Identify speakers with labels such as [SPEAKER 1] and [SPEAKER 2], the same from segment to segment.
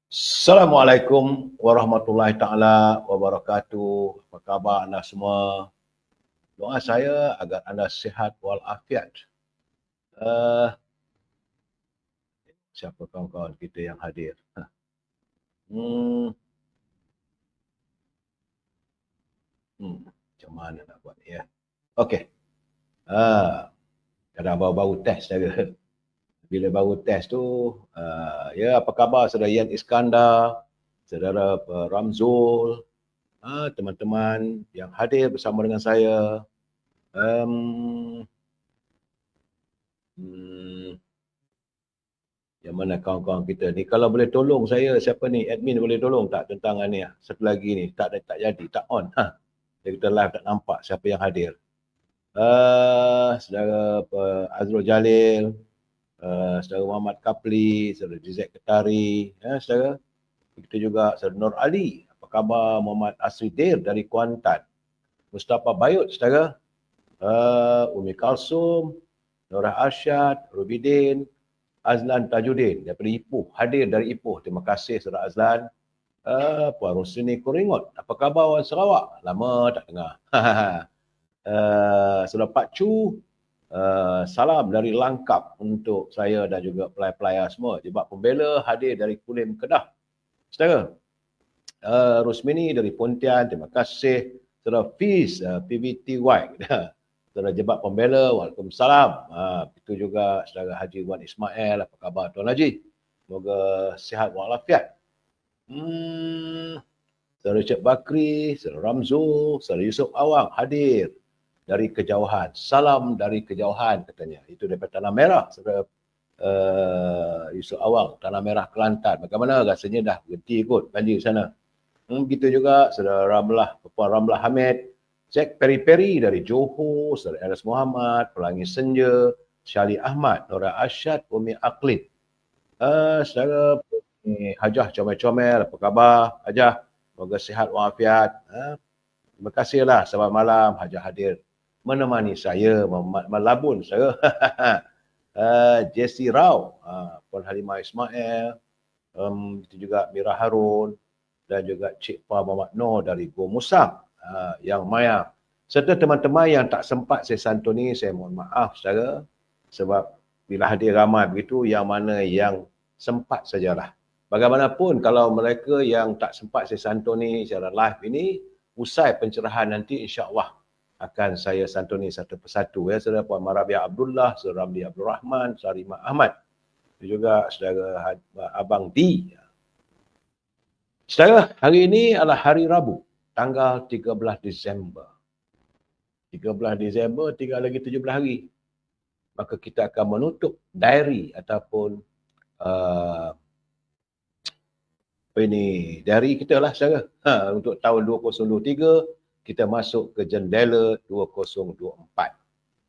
[SPEAKER 1] Assalamualaikum warahmatullahi taala wabarakatuh. Apa khabar anda semua? Doa saya agar anda sihat walafiat. Siapa kawan-kawan kita yang hadir? Macam mana nak buat ni ya? Okey. Kadang baru-baru test saja. Bila baru test tu, ya apa khabar saudara Yan Iskandar, saudara Ramzul, teman-teman yang hadir bersama dengan saya. Yang mana kawan-kawan kita ni, kalau boleh tolong saya, siapa ni, admin boleh tolong tak tentang ni, satu lagi ni, tak jadi, tak on. Jadi kita live tak nampak siapa yang hadir. Saudara Azrul Jalil, saudara Muhammad Kapli, saudara Jizek Ketari, saudara. Kita juga saudara Nur Ali, apa khabar Muhammad Asridir dari Kuantan. Mustafa Bayut, saudara. Umi Kalsum, Nurah Arsyad, Rubidin, Azlan Tajuddin daripada Ipoh, hadir dari Ipoh. Terima kasih saudara Azlan. Puan Rosini Kuringot, apa khabar orang Sarawak? Lama tak dengar. Saudara Pak Chu, salam dari Langkap untuk saya dan juga pelayar-pelayar semua. Jebak Pembela hadir dari Kulim, Kedah. Saudara, Rosmini dari Pontian, terima kasih. Saudara Fiz, PVTY. Saudara Jebak Pembela, waalaikumsalam. Itu juga saudara Haji Wan Ismail, apa khabar Tuan Haji? Semoga sihat walafiat. Saudara Cik Bakri, saudara Ramzul, saudara Yusuf Awang hadir dari kejauhan. Salam dari kejauhan katanya. Itu daripada Tanah Merah, saudara Yusuf Awang, Tanah Merah, Kelantan. Bagaimana rasanya dah berhenti kot banjir sana? Begitu juga saudara Ramlah, Puan Ramlah Hamid, Jack Peri-Peri dari Johor, saudara Eras Muhammad, Pelangi Senja, Syali Ahmad, Nora Arsyad, Umi Aklid. Saudara Hajah Comel-Comel, apa khabar Hajah? Semoga sihat walafiat. Terima kasihlah selamat malam Hajah hadir menemani saya, melabun saya. Jesse Rao, Puan Halimah Ismail, itu juga Mira Harun dan juga Cik Pa Muhammad Noor dari Go Musang, Yang Maya. Serta teman-teman yang tak sempat saya santuni, saya mohon maaf saudara. Sebab bila hadir ramai begitu, yang mana yang sempat sajalah. Bagaimanapun kalau mereka yang tak sempat saya santuni secara live ini, usai pencerahan nanti insya-Allah akan saya santuni satu persatu ya. Saudara Puan Marabiah Abdullah, saudara Ramli Abdul Rahman, Sarimah Ahmad. Juga saudara Abang D. Saudara, hari ini adalah hari Rabu, tanggal 13 Disember. 13 Disember, tinggal lagi 17 hari. Maka kita akan menutup diary ataupun diary kita lah saudara. Untuk tahun 2023, kita masuk ke jendela 2024.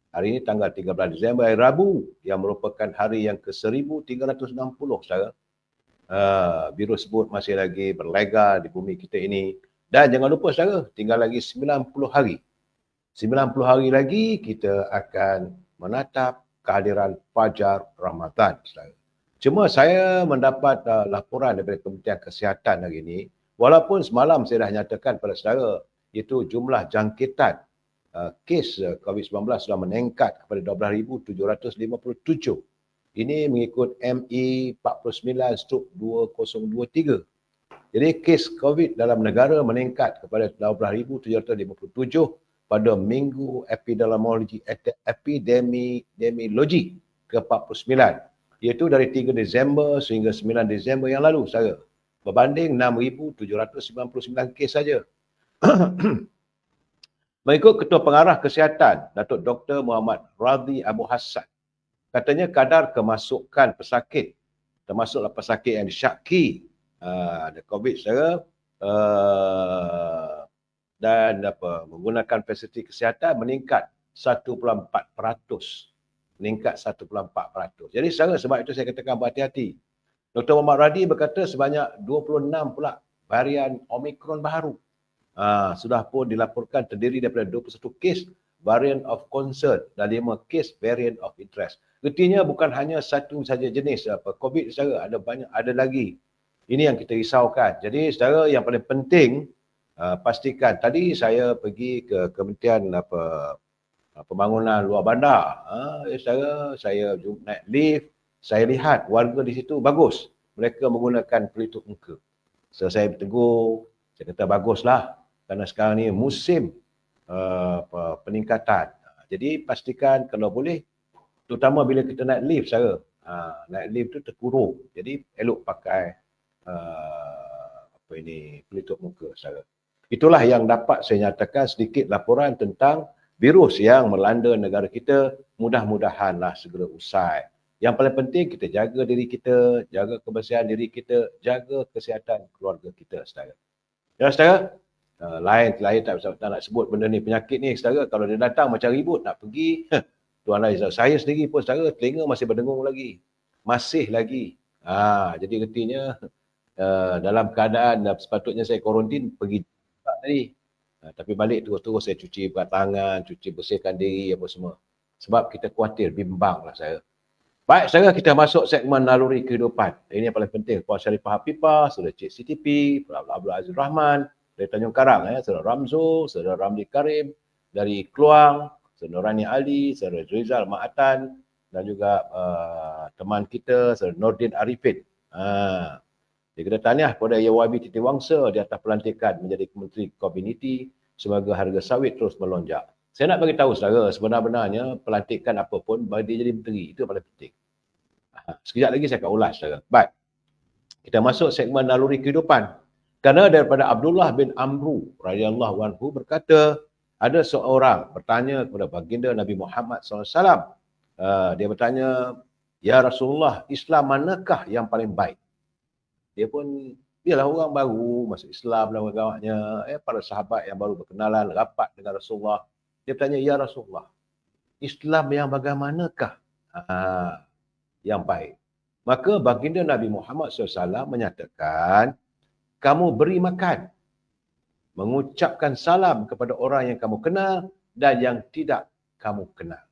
[SPEAKER 1] Hari ini tanggal 13 Disember, hari Rabu, yang merupakan hari yang ke-1360 saudara. Virus sebut masih lagi berlega di bumi kita ini. Dan jangan lupa saudara, tinggal lagi 90 hari. 90 hari lagi kita akan menatap kehadiran Fajar Ramadan saudara. Cuma saya mendapat laporan daripada Kementerian Kesihatan hari ini, walaupun semalam saya dah nyatakan pada saudara, iaitu jumlah jangkitan kes COVID-19 sudah meningkat kepada 12,757. Ini mengikut ME 49/2023. Jadi kes COVID dalam negara meningkat kepada 12,757 pada Minggu Epidemiologi ke-49. Iaitu dari 3 Disember sehingga 9 Disember yang lalu saudara. Berbanding 6,799 kes saja. Mengikut Ketua Pengarah Kesihatan, Datuk Dr. Muhammad Radhi Abu Hassan, katanya kadar kemasukan pesakit, termasuklah pesakit yang disyaki ada COVID saudara, dan menggunakan fasiliti kesihatan meningkat 1.4%. Meningkat 1.4%. Jadi saudara, sebab itu saya katakan berhati-hati. Dr. Muhammad Radhi berkata sebanyak 26 pula varian Omicron baru sudah pun dilaporkan terdiri daripada 21 kes variant of concern dan 5 kes variant of interest. Artinya bukan hanya satu saja jenis COVID saudara, ada banyak, ada lagi. Ini yang kita risaukan. Jadi saudara, yang paling penting pastikan, tadi saya pergi ke Kementerian Pembangunan Luar Bandar. Saudara, saya naik lift, saya lihat warga di situ bagus. Mereka menggunakan pelitup muka. So, saya bertegur, saya kata baguslah. Kerana sekarang ni musim peningkatan. Jadi pastikan kalau boleh, terutama bila kita naik lift saudara. Naik lift tu terkurung. Jadi elok pakai pelitup muka saudara. Itulah yang dapat saya nyatakan sedikit laporan tentang virus yang melanda negara kita. Mudah-mudahanlah segera usai. Yang paling penting kita jaga diri kita, jaga kebersihan diri kita, jaga kesihatan keluarga kita saudara. Ya saudara, lain tak nak sebut benda ni, penyakit ni saudara, kalau dia datang macam ribut nak pergi, tuan lain saudara. Saya sendiri pun saudara, telinga masih berdengung lagi. Masih lagi. Jadi artinya dalam keadaan sepatutnya saya kuarantin, pergi tadi. Tapi balik terus-terus saya cuci tangan, cuci bersihkan diri apa semua. Sebab kita khawatir, bimbang lah saya. Baik, sekarang kita masuk segmen naluri kehidupan. Ini yang paling penting. Puan Syarifah Hafifah, Saudara Cik CTP, Abdul Aziz Rahman, dari Tanjung Karang, Saudara Ramzo, Saudara Ramli Karim, dari Keluang, Saudara Rani Ali, Saudara Rizal Ma'atan, dan juga teman kita, Saudara Nordin Arifin. Jadi kita tahniah kepada YB Titi Wangsa di atas pelantikan menjadi Menteri Komuniti. Semoga harga sawit terus melonjak. Saya nak bagi tahu saudara, sebenar-benarnya pelantikan apa pun bagi dia jadi menteri, itu yang paling penting. Sekejap lagi saya akan ulas saudara. Baik. Kita masuk segmen naluri kehidupan. Kerana daripada Abdullah bin Amru radhiyallahu anhu berkata, ada seorang bertanya kepada baginda Nabi Muhammad SAW. Dia bertanya, "Ya Rasulullah, Islam manakah yang paling baik?" Dia pun, dialah orang baru masuk Islam dan agaknya, para sahabat yang baru berkenalan, rapat dengan Rasulullah. Dia bertanya, "Ya Rasulullah, Islam yang bagaimanakah yang baik?" Maka baginda Nabi Muhammad SAW menyatakan, kamu beri makan, mengucapkan salam kepada orang yang kamu kenal dan yang tidak kamu kenal.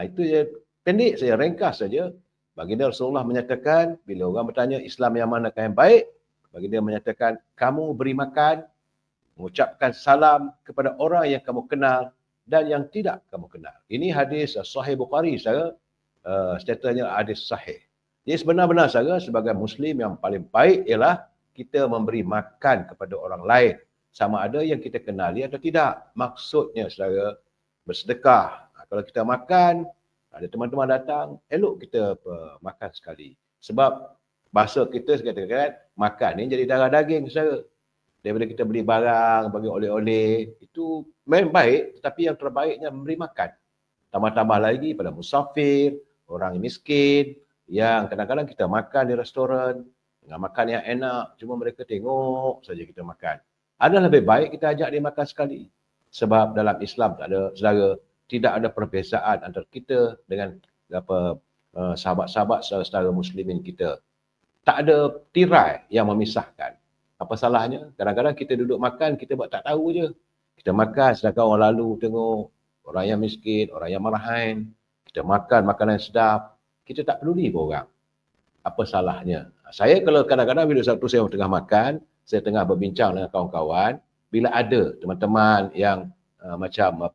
[SPEAKER 1] Itu je, pendek saja, ringkas saja. Baginda Rasulullah menyatakan, bila orang bertanya Islam yang manakah yang baik, baginda menyatakan, kamu beri makan, mengucapkan salam kepada orang yang kamu kenal dan yang tidak kamu kenal. Ini hadis Sahih Bukhari, saudara. Statusnya hadis sahih. Jadi sebenar-benar saudara, sebagai Muslim yang paling baik ialah kita memberi makan kepada orang lain. Sama ada yang kita kenali atau tidak. Maksudnya saudara, bersedekah. Kalau kita makan, ada teman-teman datang, elok kita makan sekali. Sebab bahasa kita sekatakan, makan ni jadi darah daging saudara. Daripada kita beli barang, bagi oleh-oleh, itu memang baik, tetapi yang terbaiknya memberi makan. Tambah-tambah lagi pada musafir, orang miskin, yang kadang-kadang kita makan di restoran, dengan makan yang enak, cuma mereka tengok saja kita makan. Ada lebih baik kita ajak dia makan sekali. Sebab dalam Islam tak ada, saudara, tidak ada perbezaan antara kita dengan sahabat-sahabat saudara muslimin kita. Tak ada tirai yang memisahkan. Apa salahnya? Kadang-kadang kita duduk makan, kita buat tak tahu je. Kita makan sedangkan orang lalu tengok, orang yang miskin, orang yang marahan. Kita makan makanan sedap, kita tak peduli pun orang. Apa salahnya? Saya kalau kadang-kadang bila satu saya tengah makan, saya tengah berbincang dengan kawan-kawan, bila ada teman-teman yang macam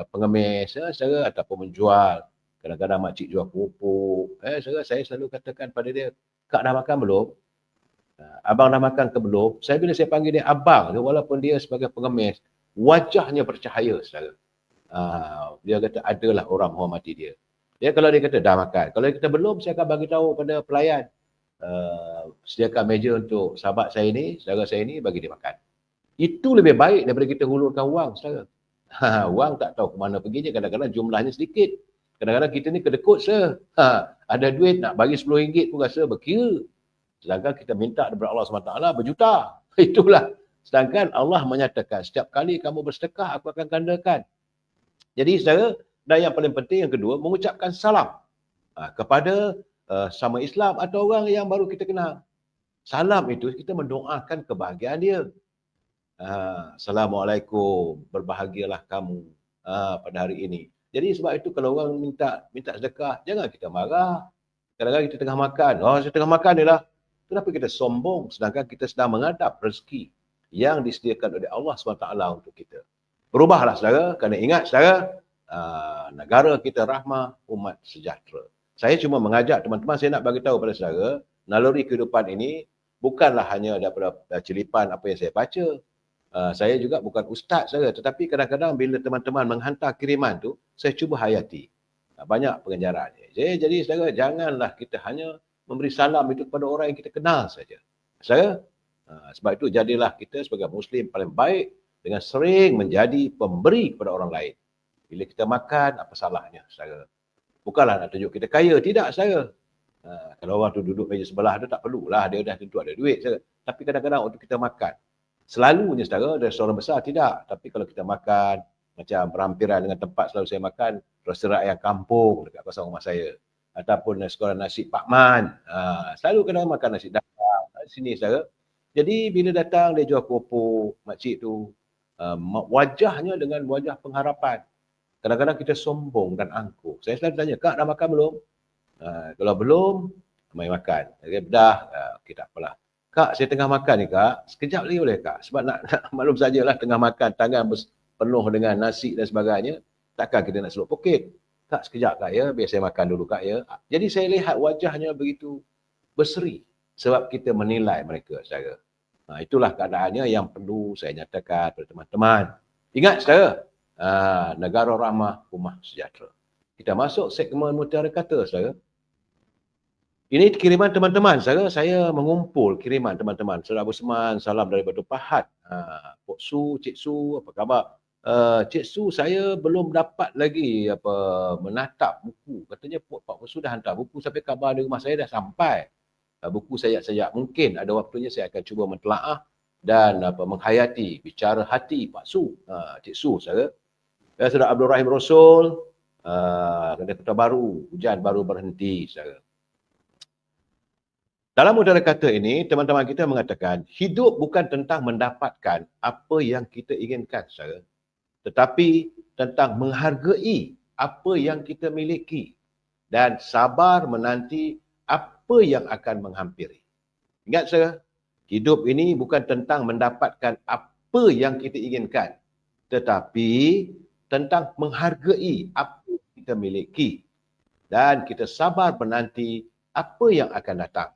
[SPEAKER 1] pengemis, saudara, ataupun menjual, kadang-kadang makcik jual kerupuk, saudara, saya selalu katakan pada dia, "Kak dah makan belum? Abang dah makan ke belum?" Bila saya panggil dia abang, walaupun dia sebagai pengemis, wajahnya bercahaya, saudara. Dia kata adalah orang menghormati dia. Dia kalau dia kata dah makan, kalau dia kata belum, saya akan bagi tahu pada pelayan, sediakan meja untuk sahabat saya ni, saudara saya ni, bagi dia makan. Itu lebih baik daripada kita hulurkan wang, saudara. Wang tak tahu ke mana perginya, kadang-kadang jumlahnya sedikit. Kadang-kadang kita ni kedekut ada duit nak bagi RM10 pun rasa berkira. Sedangkan kita minta daripada Allah SWT berjuta. Itulah. Sedangkan Allah menyatakan, setiap kali kamu bersedekah, aku akan gandakan. Jadi saudara, dan yang paling penting yang kedua, mengucapkan salam kepada sama Islam atau orang yang baru kita kenal. Salam itu kita mendoakan kebahagiaan dia. Assalamualaikum, berbahagialah kamu. pada hari ini. Jadi sebab itu kalau orang minta sedekah, jangan kita marah. Kadang-kadang kita tengah makan, saya tengah makan ni lah. Kenapa kita sombong sedangkan kita sedang menghadap rezeki yang disediakan oleh Allah SWT untuk kita. Berubahlah saudara, kerana ingat saudara, negara kita rahmah, umat sejahtera. Saya cuma mengajak teman-teman, saya nak bagi tahu pada saudara, naluri kehidupan ini bukanlah hanya daripada celipan apa yang saya baca. Saya juga bukan ustaz saja, tetapi kadang-kadang bila teman-teman menghantar kiriman tu, saya cuba hayati. Banyak pengajaran. Jadi saudara, janganlah kita hanya memberi salam itu kepada orang yang kita kenal saja. Saudara, sebab itu jadilah kita sebagai Muslim paling baik dengan sering menjadi pemberi kepada orang lain. Bila kita makan, apa salahnya saudara? Bukanlah nak tunjuk kita kaya, tidak saudara. Kalau orang tu duduk meja sebelah tu tak perlulah, dia dah tentu ada duit saudara. Tapi kadang-kadang untuk kita makan, selalunya saudara, restoran besar tidak. Tapi kalau kita makan, macam berampiran dengan tempat selalu saya makan, restoran ayam kampung dekat kawasan rumah saya. Ataupun sekolah nasi Pak Man. Selalu kena makan nasi datang di sini saudara. Jadi bila datang dia jual keropok, makcik tu, wajahnya dengan wajah pengharapan. Kadang-kadang kita sombong dan angkuh. Saya selalu tanya, Kak dah makan belum? Kalau belum, mari makan. Dah, okey tak apalah. Kak, saya tengah makan ni Kak. Sekejap lagi boleh Kak? Sebab nak maklum sajalah tengah makan, tangan penuh dengan nasi dan sebagainya. Takkan kita nak seluk poket. Kak, sekejap Kak ya, biar saya makan dulu Kak ya. Jadi saya lihat wajahnya begitu berseri. Sebab kita menilai mereka saudara. Itulah keadaannya yang perlu saya nyatakan kepada teman-teman. Ingat saudara, negara rahmah, umat sejahtera. Kita masuk segmen mutiara kata saudara. Ini kiriman teman-teman, saya mengumpul kiriman teman-teman. Saudara Abu Seman, salam dari Batu Pahat. Pok Su, Cik Su, apa khabar? Cik Su, saya belum dapat lagi menatap buku. Katanya Pak Su dah hantar buku sampai khabar di rumah saya dah sampai. Buku sayap-sayap. Mungkin ada waktunya saya akan cuba mentelaah dan menghayati bicara hati Pak Su, Cik Su, saudara. Saudara Abdul Rahim Rasul, kata baru, hujan baru berhenti, saudara. Dalam mutiara kata ini, teman-teman kita mengatakan, hidup bukan tentang mendapatkan apa yang kita inginkan, saudara. Tetapi tentang menghargai apa yang kita miliki dan sabar menanti apa yang akan menghampiri. Ingat saudara, hidup ini bukan tentang mendapatkan apa yang kita inginkan, tetapi tentang menghargai apa yang kita miliki dan kita sabar menanti apa yang akan datang.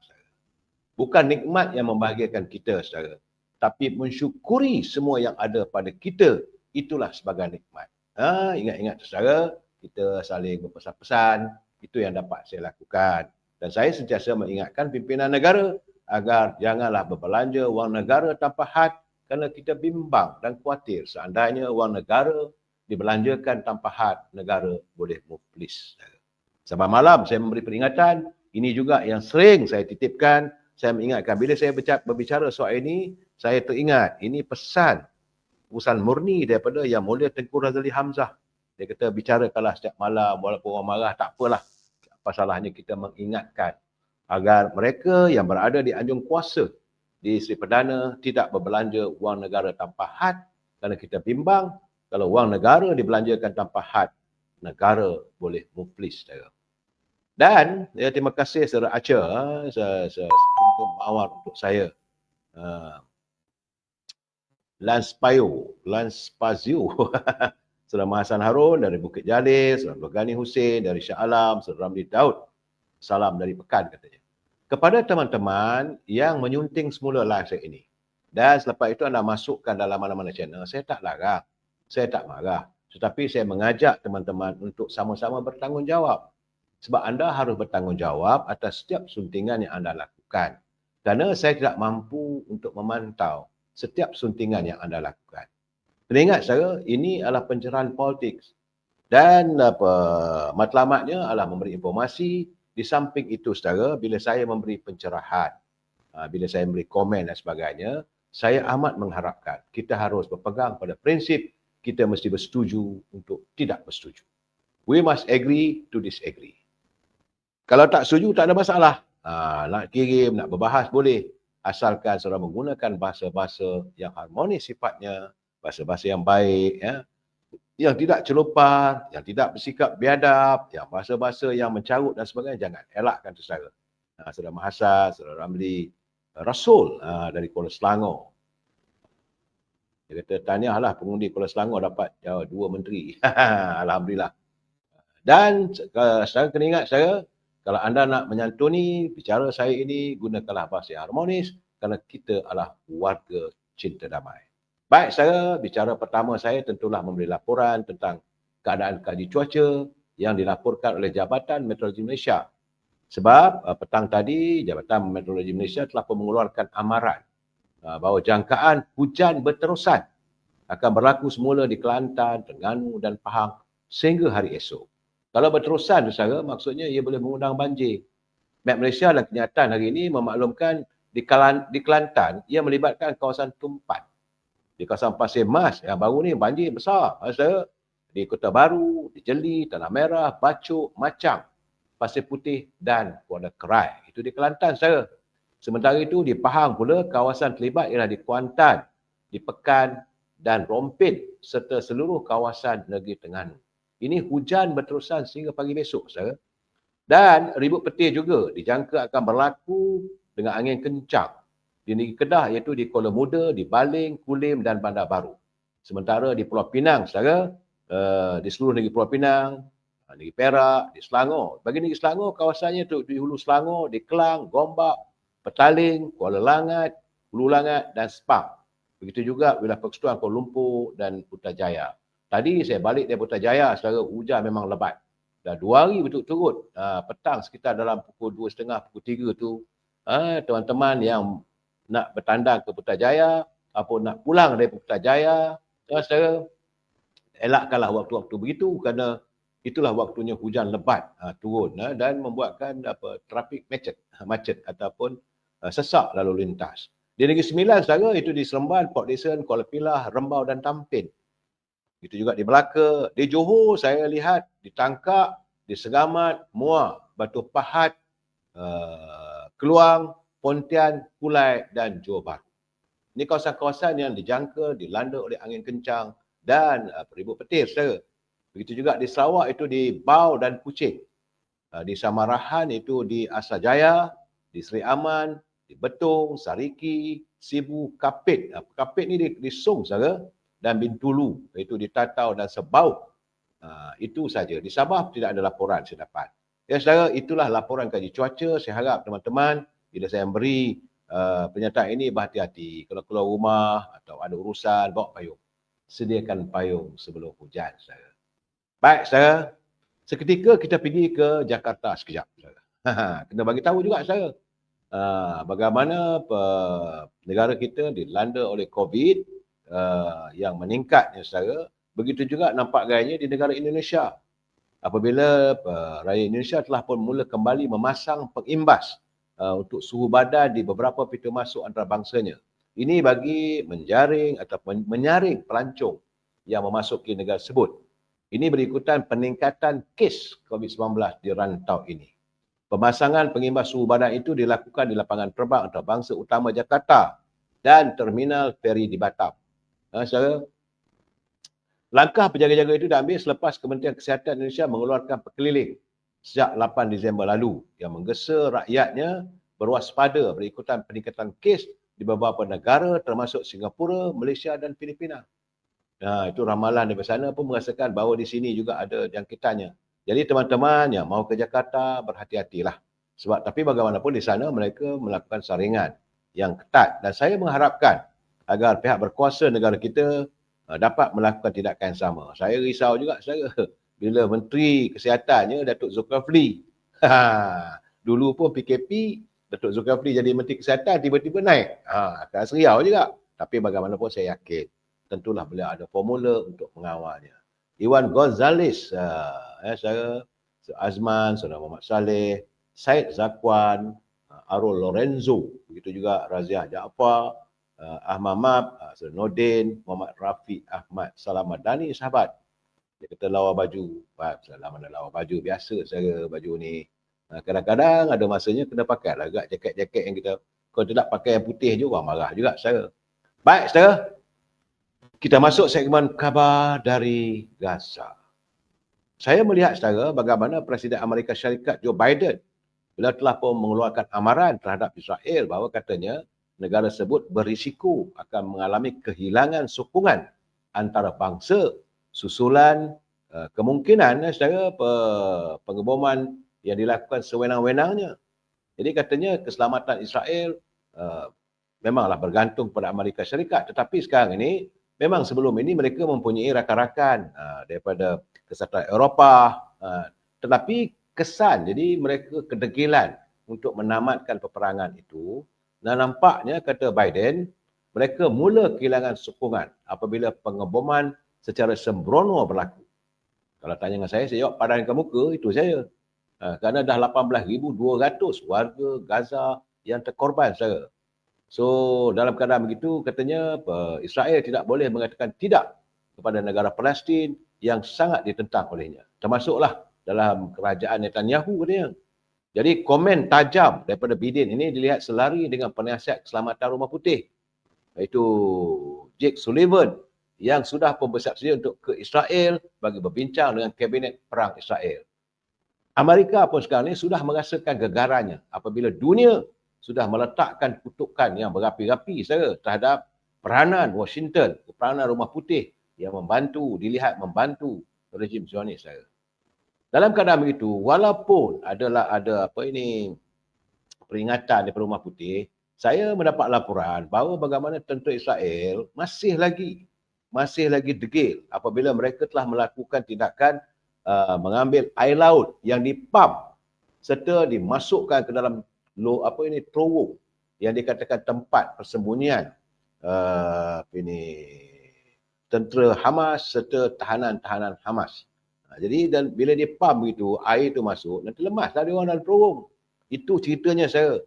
[SPEAKER 1] Bukan nikmat yang membahagiakan kita, saudara. Tapi mensyukuri semua yang ada pada kita, itulah sebagai nikmat. Ingat-ingat, saudara, kita saling berpesan-pesan, itu yang dapat saya lakukan. Dan saya sentiasa mengingatkan pimpinan negara agar janganlah berbelanja wang negara tanpa had, kerana kita bimbang dan khawatir seandainya wang negara dibelanjakan tanpa had, negara boleh muflis. Sampai malam saya memberi peringatan, ini juga yang sering saya titipkan. Saya mengingatkan, bila saya berbicara soal ini, saya teringat, ini pesan murni daripada Yang Mulia Tengku Razali Hamzah. Dia kata, bicarakanlah setiap malam, walaupun orang marah, tak apalah. Apa salahnya kita mengingatkan agar mereka yang berada di anjung kuasa di Seri Perdana tidak berbelanja wang negara tanpa had, kerana kita bimbang, kalau wang negara dibelanjakan tanpa had, negara boleh muflis. Dan terima kasih Saudara Acha untuk mawar untuk saya. Lanspazio, Saudara Mahasan Harun dari Bukit Jalil, Saudara Abdul Ghani Hussein dari Shah Alam, Saudara Ramli Daud, salam dari Pekan katanya. Kepada teman-teman yang menyunting semula live saya ini, dan selepas itu anda masukkan dalam mana-mana channel, saya tak larang, saya tak marah. Tetapi saya mengajak teman-teman untuk sama-sama bertanggungjawab. Sebab anda harus bertanggungjawab atas setiap suntingan yang anda lakukan. Kerana saya tidak mampu untuk memantau setiap suntingan yang anda lakukan. Teringat saudara, ini adalah pencerahan politik. Dan matlamatnya adalah memberi informasi. Di samping itu saudara, bila saya memberi pencerahan, bila saya memberi komen dan sebagainya, saya amat mengharapkan kita harus berpegang pada prinsip kita mesti bersetuju untuk tidak bersetuju. We must agree to disagree. Kalau tak setuju, tak ada masalah. Nak kirim, nak berbahas boleh. Asalkan saudara menggunakan bahasa-bahasa yang harmonis sifatnya, bahasa-bahasa yang baik. Ya. yang tidak celupar, yang tidak bersikap biadab, yang bahasa-bahasa yang mencarut dan sebagainya, jangan. Elakkan tu saudara. Saudara Mahasan, saudara Ramli, Rasul dari Kuala Selangor. Dia kata, tahniahlah pengundi Kuala Selangor dapat 2 menteri. Alhamdulillah. Dan saudara kena ingat, saudara, kalau anda nak menyantuni bicara saya ini, gunakanlah bahasa yang harmonis kerana kita adalah warga cinta damai. Baik, saya bicara pertama saya tentulah memberi laporan tentang keadaan kaji cuaca yang dilaporkan oleh Jabatan Meteorologi Malaysia. Sebab petang tadi Jabatan Meteorologi Malaysia telah pun mengeluarkan amaran bahawa jangkaan hujan berterusan akan berlaku semula di Kelantan, Terengganu dan Pahang sehingga hari esok. Kalau berterusan, saudara, maksudnya ia boleh mengundang banjir. Map Malaysia dan kenyataan hari ini memaklumkan di Kelantan ia melibatkan kawasan Tumpat. Di kawasan Pasir Mas yang baru ni banjir besar. Saudara, di Kota Baru, di Jeli, Tanah Merah, Bacok, Macang, Pasir Putih dan Kuala Kerai. Itu di Kelantan, saudara. Sementara itu di Pahang pula kawasan terlibat ialah di Kuantan, di Pekan dan Rompin serta seluruh kawasan Negeri Terengganu. Ini hujan berterusan sehingga pagi besok, saudara. Dan ribut petir juga dijangka akan berlaku dengan angin kencang di negeri Kedah iaitu di Kuala Muda, di Baling, Kulim dan Bandar Baru. Sementara di Pulau Pinang, saudara, di seluruh negeri Pulau Pinang, negeri Perak, di Selangor. Bagi negeri Selangor, kawasannya tu di Hulu Selangor, di Kelang, Gombak, Petaling, Kuala Langat, Hulu Langat dan Sepang. Begitu juga wilayah Persekutuan Kuala Lumpur dan Putrajaya. Tadi saya balik dari Putrajaya, saudara, hujan memang lebat. Dah 2 hari berturut-turut, petang sekitar dalam pukul 2.30, pukul 3 tu, teman-teman yang nak bertandang ke Putrajaya, ataupun nak pulang dari Putrajaya, saudara, elakkanlah waktu-waktu begitu kerana itulah waktunya hujan lebat turun dan membuatkan trafik macet ataupun sesak lalu lintas. Di Negeri Sembilan, saudara, itu di Seremban, Port Dickson, Kuala Pilah, Rembau dan Tampin. Itu juga di Melaka. Di Johor saya lihat di Tangkak, di Segamat, Muar, Batu Pahat, Keluang, Pontian, Kulai dan Johor Bahru. Ini kawasan-kawasan yang dijangka dilanda oleh angin kencang dan ribut petir, saudara. Begitu juga di Sarawak itu di Bau dan Kuching. Di Samarahan itu di Asajaya, di Seri Aman, di Betong, Sariki, Sibu, Kapit. Kapit ni di Song, saudara, dan Bintulu, iaitu di Tatau dan Sebau. Itu saja. Di Sabah tidak ada laporan saya dapat. Ya, saudara, itulah laporan kaji cuaca. Saya harap teman-teman bila saya beri pernyataan ini berhati-hati. Kalau keluar rumah atau ada urusan, bawa payung. Sediakan payung sebelum hujan, saudara. Baik, saudara. Seketika kita pergi ke Jakarta sekejap, saudara. Kena bagi tahu juga, saudara. Bagaimana negara kita dilanda oleh COVID yang meningkatnya, saudara. Begitu juga nampak gayanya di negara Indonesia. Apabila rakyat Indonesia telah pun mula kembali memasang pengimbas untuk suhu badan di beberapa pintu masuk antarabangsanya. Ini bagi menjaring atau menyaring pelancong yang memasuki negara tersebut. Ini berikutan peningkatan kes COVID-19 di rantau ini. Pemasangan pengimbas suhu badan itu dilakukan di lapangan terbang antarabangsa utama Jakarta dan terminal feri di Batam. Saudara, langkah penjaga-jaga itu diambil selepas Kementerian Kesihatan Indonesia mengeluarkan perkeliling sejak 8 Disember lalu yang menggesa rakyatnya berwaspada berikutan peningkatan kes di beberapa negara termasuk Singapura, Malaysia dan Filipina. Itu ramalan dari sana pun merasakan bahawa di sini juga ada jangkitannya. Jadi teman-teman yang mau ke Jakarta berhati-hatilah. Sebab tapi bagaimanapun di sana mereka melakukan saringan yang ketat dan saya mengharapkan agar pihak berkuasa negara kita dapat melakukan tindakan yang sama. Saya risau juga saya bila Menteri Kesihatannya Datuk Zulkifli. Dulu pun PKP, Datuk Zulkifli jadi Menteri Kesihatan tiba-tiba naik. Akan seriau juga. Tapi bagaimanapun saya yakin tentulah beliau ada formula untuk mengawalnya. Iwan Gonzales, saya Azman, Saudara Muhammad Saleh, Syed Zakwan, Arul Lorenzo, begitu juga Raziah Jaafar, Ahmad Mab, Saudara Nordin, Muhammad Rafiq Ahmad Salamat Dani, sahabat. Dia kata lawa baju. Selamat lawa baju. Biasa saya baju ni. Kadang-kadang ada masanya kena pakai lah agak jaket-jaket yang kita, kalau tidak pakai yang putih je orang marah juga saya. Baik, saudara. Kita masuk segmen khabar dari Gaza. Saya melihat saudara bagaimana Presiden Amerika Syarikat Joe Biden bila telah pun mengeluarkan amaran terhadap Israel bahawa katanya negara tersebut berisiko akan mengalami kehilangan sokongan antara bangsa susulan kemungkinan saudara pengeboman yang dilakukan sewenang-wenangnya. Jadi katanya keselamatan Israel memanglah bergantung pada Amerika Syarikat. Tetapi sekarang ini, memang sebelum ini mereka mempunyai rakan-rakan daripada Kesatuan Eropah. Tetapi kesan, jadi mereka kedegilan untuk menamatkan peperangan itu. Dan nampaknya, kata Biden, mereka mula kehilangan sokongan apabila pengeboman secara sembrono berlaku. Kalau tanya dengan saya jawab padan ke muka, itu saya. Kerana dah 18,200 warga Gaza yang terkorban saudara. So dalam keadaan begitu katanya Israel tidak boleh mengatakan tidak kepada negara Palestin yang sangat ditentang olehnya. Termasuklah dalam kerajaan Netanyahu katanya. Jadi komen tajam daripada Biden ini dilihat selari dengan penasihat keselamatan Rumah Putih, iaitu Jake Sullivan, yang sudah pun bersiap sedia untuk ke Israel bagi berbincang dengan Kabinet Perang Israel. Amerika pun sekarang ini sudah merasakan gegarannya apabila dunia sudah meletakkan kutukan yang berapi-api terhadap peranan Washington, peranan Rumah Putih yang dilihat membantu rejim Zionis. Dalam keadaan begitu, walaupun ada peringatan daripada Rumah Putih, saya mendapat laporan bahawa bagaimana tentera Israel masih lagi degil apabila mereka telah melakukan tindakan mengambil air laut yang dipam serta dimasukkan ke dalam terowong yang dikatakan tempat persembunyian tentera Hamas serta tahanan-tahanan Hamas. Jadi dan bila dia pam begitu, air itu masuk, nanti lemaslah dia orang dalam terowong. Itu ceritanya saya.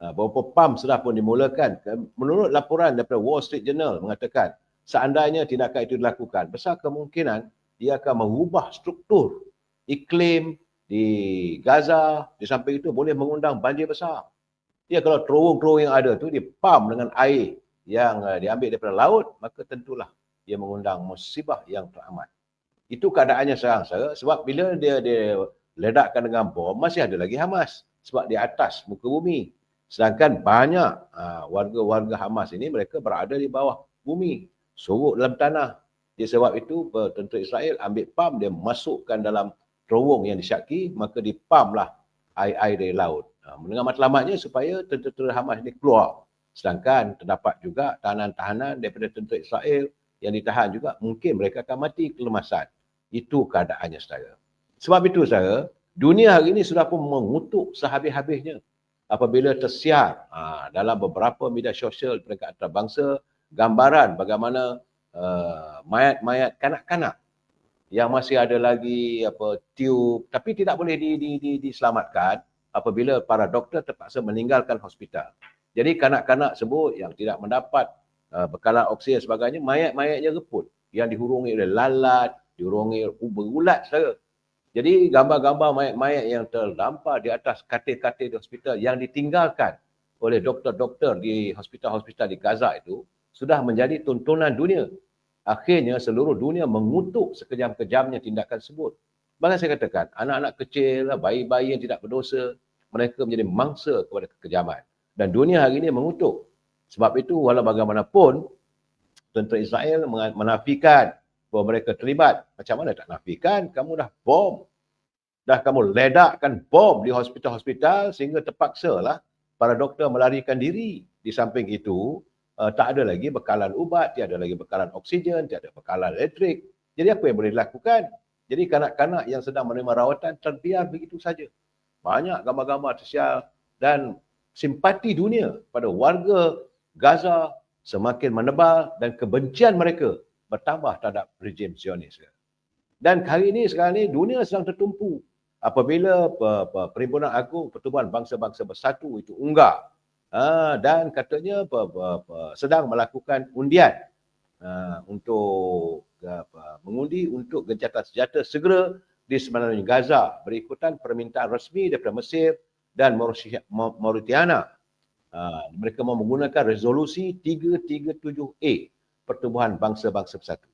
[SPEAKER 1] Beberapa pam sudah pun dimulakan. Menurut laporan daripada Wall Street Journal mengatakan, seandainya tindakan itu dilakukan, besar kemungkinan dia akan mengubah struktur iklim di Gaza. Di samping itu boleh mengundang banjir besar. Ya, kalau terowong-terowong yang ada tu dipam dengan air yang diambil daripada laut, maka tentulah dia mengundang musibah yang teramat. Itu keadaannya sekarang. Sebab bila dia ledakkan dengan bom, masih ada lagi Hamas. Sebab di atas muka bumi. Sedangkan banyak warga-warga Hamas ini mereka berada di bawah bumi. Sorok dalam tanah. Sebab itu tentera Israel ambil pam, dia masukkan dalam terowong yang disyaki, maka dipamlah air-air dari laut. Dengan matlamatnya supaya tentera Hamas ini keluar. Sedangkan terdapat juga tahanan-tahanan daripada tentera Israel yang ditahan juga, mungkin mereka akan mati kelemasan. Itu keadaannya saudara. Sebab itu saudara, dunia hari ini sudah pun mengutuk sehabis-habisnya apabila tersiar dalam beberapa media sosial peringkat antarabangsa gambaran bagaimana mayat-mayat kanak-kanak yang masih ada lagi tiup, tapi tidak boleh diselamatkan apabila para doktor terpaksa meninggalkan hospital. Jadi kanak-kanak sebut yang tidak mendapat bekalan oksigen sebagainya, mayat-mayatnya reput yang dihurungi oleh lalat, dihurungi berulat saudara. Jadi gambar-gambar mayat-mayat yang terdampar di atas katil-katil di hospital yang ditinggalkan oleh doktor-doktor di hospital-hospital di Gaza itu sudah menjadi tontonan dunia. Akhirnya seluruh dunia mengutuk sekejam-kejamnya tindakan tersebut. Bahkan saya katakan, anak-anak kecil, bayi-bayi yang tidak berdosa, mereka menjadi mangsa kepada kekejaman. Dan dunia hari ini mengutuk. Sebab itu walau bagaimanapun, tentera Israel menafikan bahawa mereka terlibat. Macam mana tak nafikan? Kamu dah bom. Dah kamu ledakkan bom di hospital-hospital sehingga terpaksalah para doktor melarikan diri. Di samping itu, tak ada lagi bekalan ubat, tiada lagi bekalan oksigen, tiada bekalan elektrik. Jadi apa yang boleh dilakukan? Jadi kanak-kanak yang sedang menerima rawatan terbiar begitu saja. Banyak gambar-gambar tersiar dan simpati dunia pada warga Gaza semakin menebal dan kebencian mereka bertambah terhadap rejim Zionis. Dan hari ini sekarang ini dunia sedang tertumpu apabila Perhimpunan Agung Pertubuhan Bangsa-Bangsa Bersatu itu UNGA dan katanya sedang melakukan undian untuk mengundi untuk gencatan senjata segera di semenanjung Gaza berikutan permintaan resmi daripada Mesir dan Mauritania. Mereka mau menggunakan resolusi 337A Pertubuhan Bangsa-Bangsa Bersatu.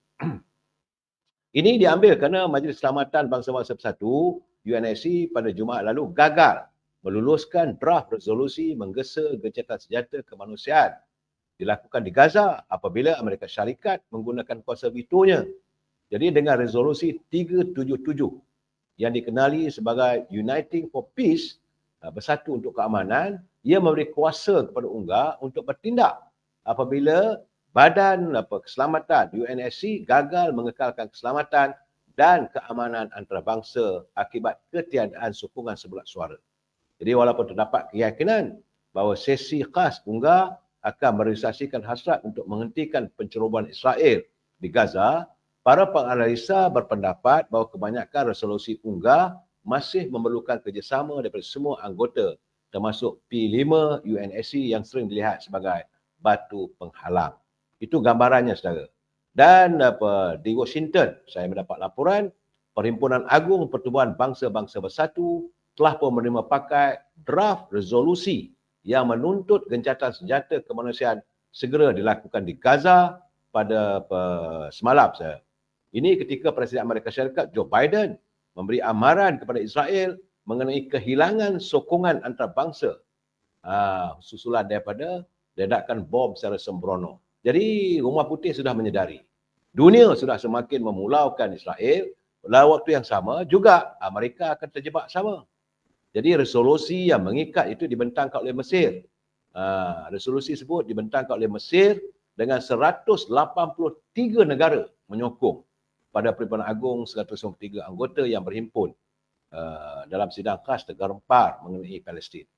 [SPEAKER 1] Ini diambil kerana Majlis Keselamatan Bangsa-Bangsa Bersatu UNSC pada Jumaat lalu gagal meluluskan draft resolusi menggesa gencatan senjata kemanusiaan dilakukan di Gaza apabila Amerika Syarikat menggunakan kuasa vetonya. Jadi dengan resolusi 377 yang dikenali sebagai Uniting for Peace, bersatu untuk keamanan, ia memberi kuasa kepada UNGA untuk bertindak apabila Badan Keselamatan UNSC gagal mengekalkan keselamatan dan keamanan antarabangsa akibat ketiadaan sokongan sebulat suara. Jadi walaupun terdapat keyakinan bahawa sesi khas UNGA akan merealisasikan hasrat untuk menghentikan pencerobohan Israel di Gaza, para penganalisa berpendapat bahawa kebanyakan resolusi UNGA masih memerlukan kerjasama daripada semua anggota termasuk P5 UNSC yang sering dilihat sebagai batu penghalang. Itu gambarannya, saudara. Dan di Washington, saya mendapat laporan Perhimpunan Agung Pertubuhan Bangsa-Bangsa Bersatu telah pun menerima pakai draft resolusi yang menuntut gencatan senjata kemanusiaan segera dilakukan di Gaza pada semalam. Ini ketika Presiden Amerika Syarikat Joe Biden memberi amaran kepada Israel mengenai kehilangan sokongan antarabangsa susulan daripada ledakan bom secara sembrono. Jadi Rumah Putih sudah menyedari. Dunia sudah semakin memulaukan Israel. Pada waktu yang sama juga Amerika akan terjebak sama. Jadi resolusi yang mengikat itu dibentangkan oleh Mesir. Resolusi tersebut dibentangkan oleh Mesir dengan 183 negara menyokong pada Perhimpunan Agung 193 anggota yang berhimpun dalam sidang khas Negara Empar mengenai Palestin.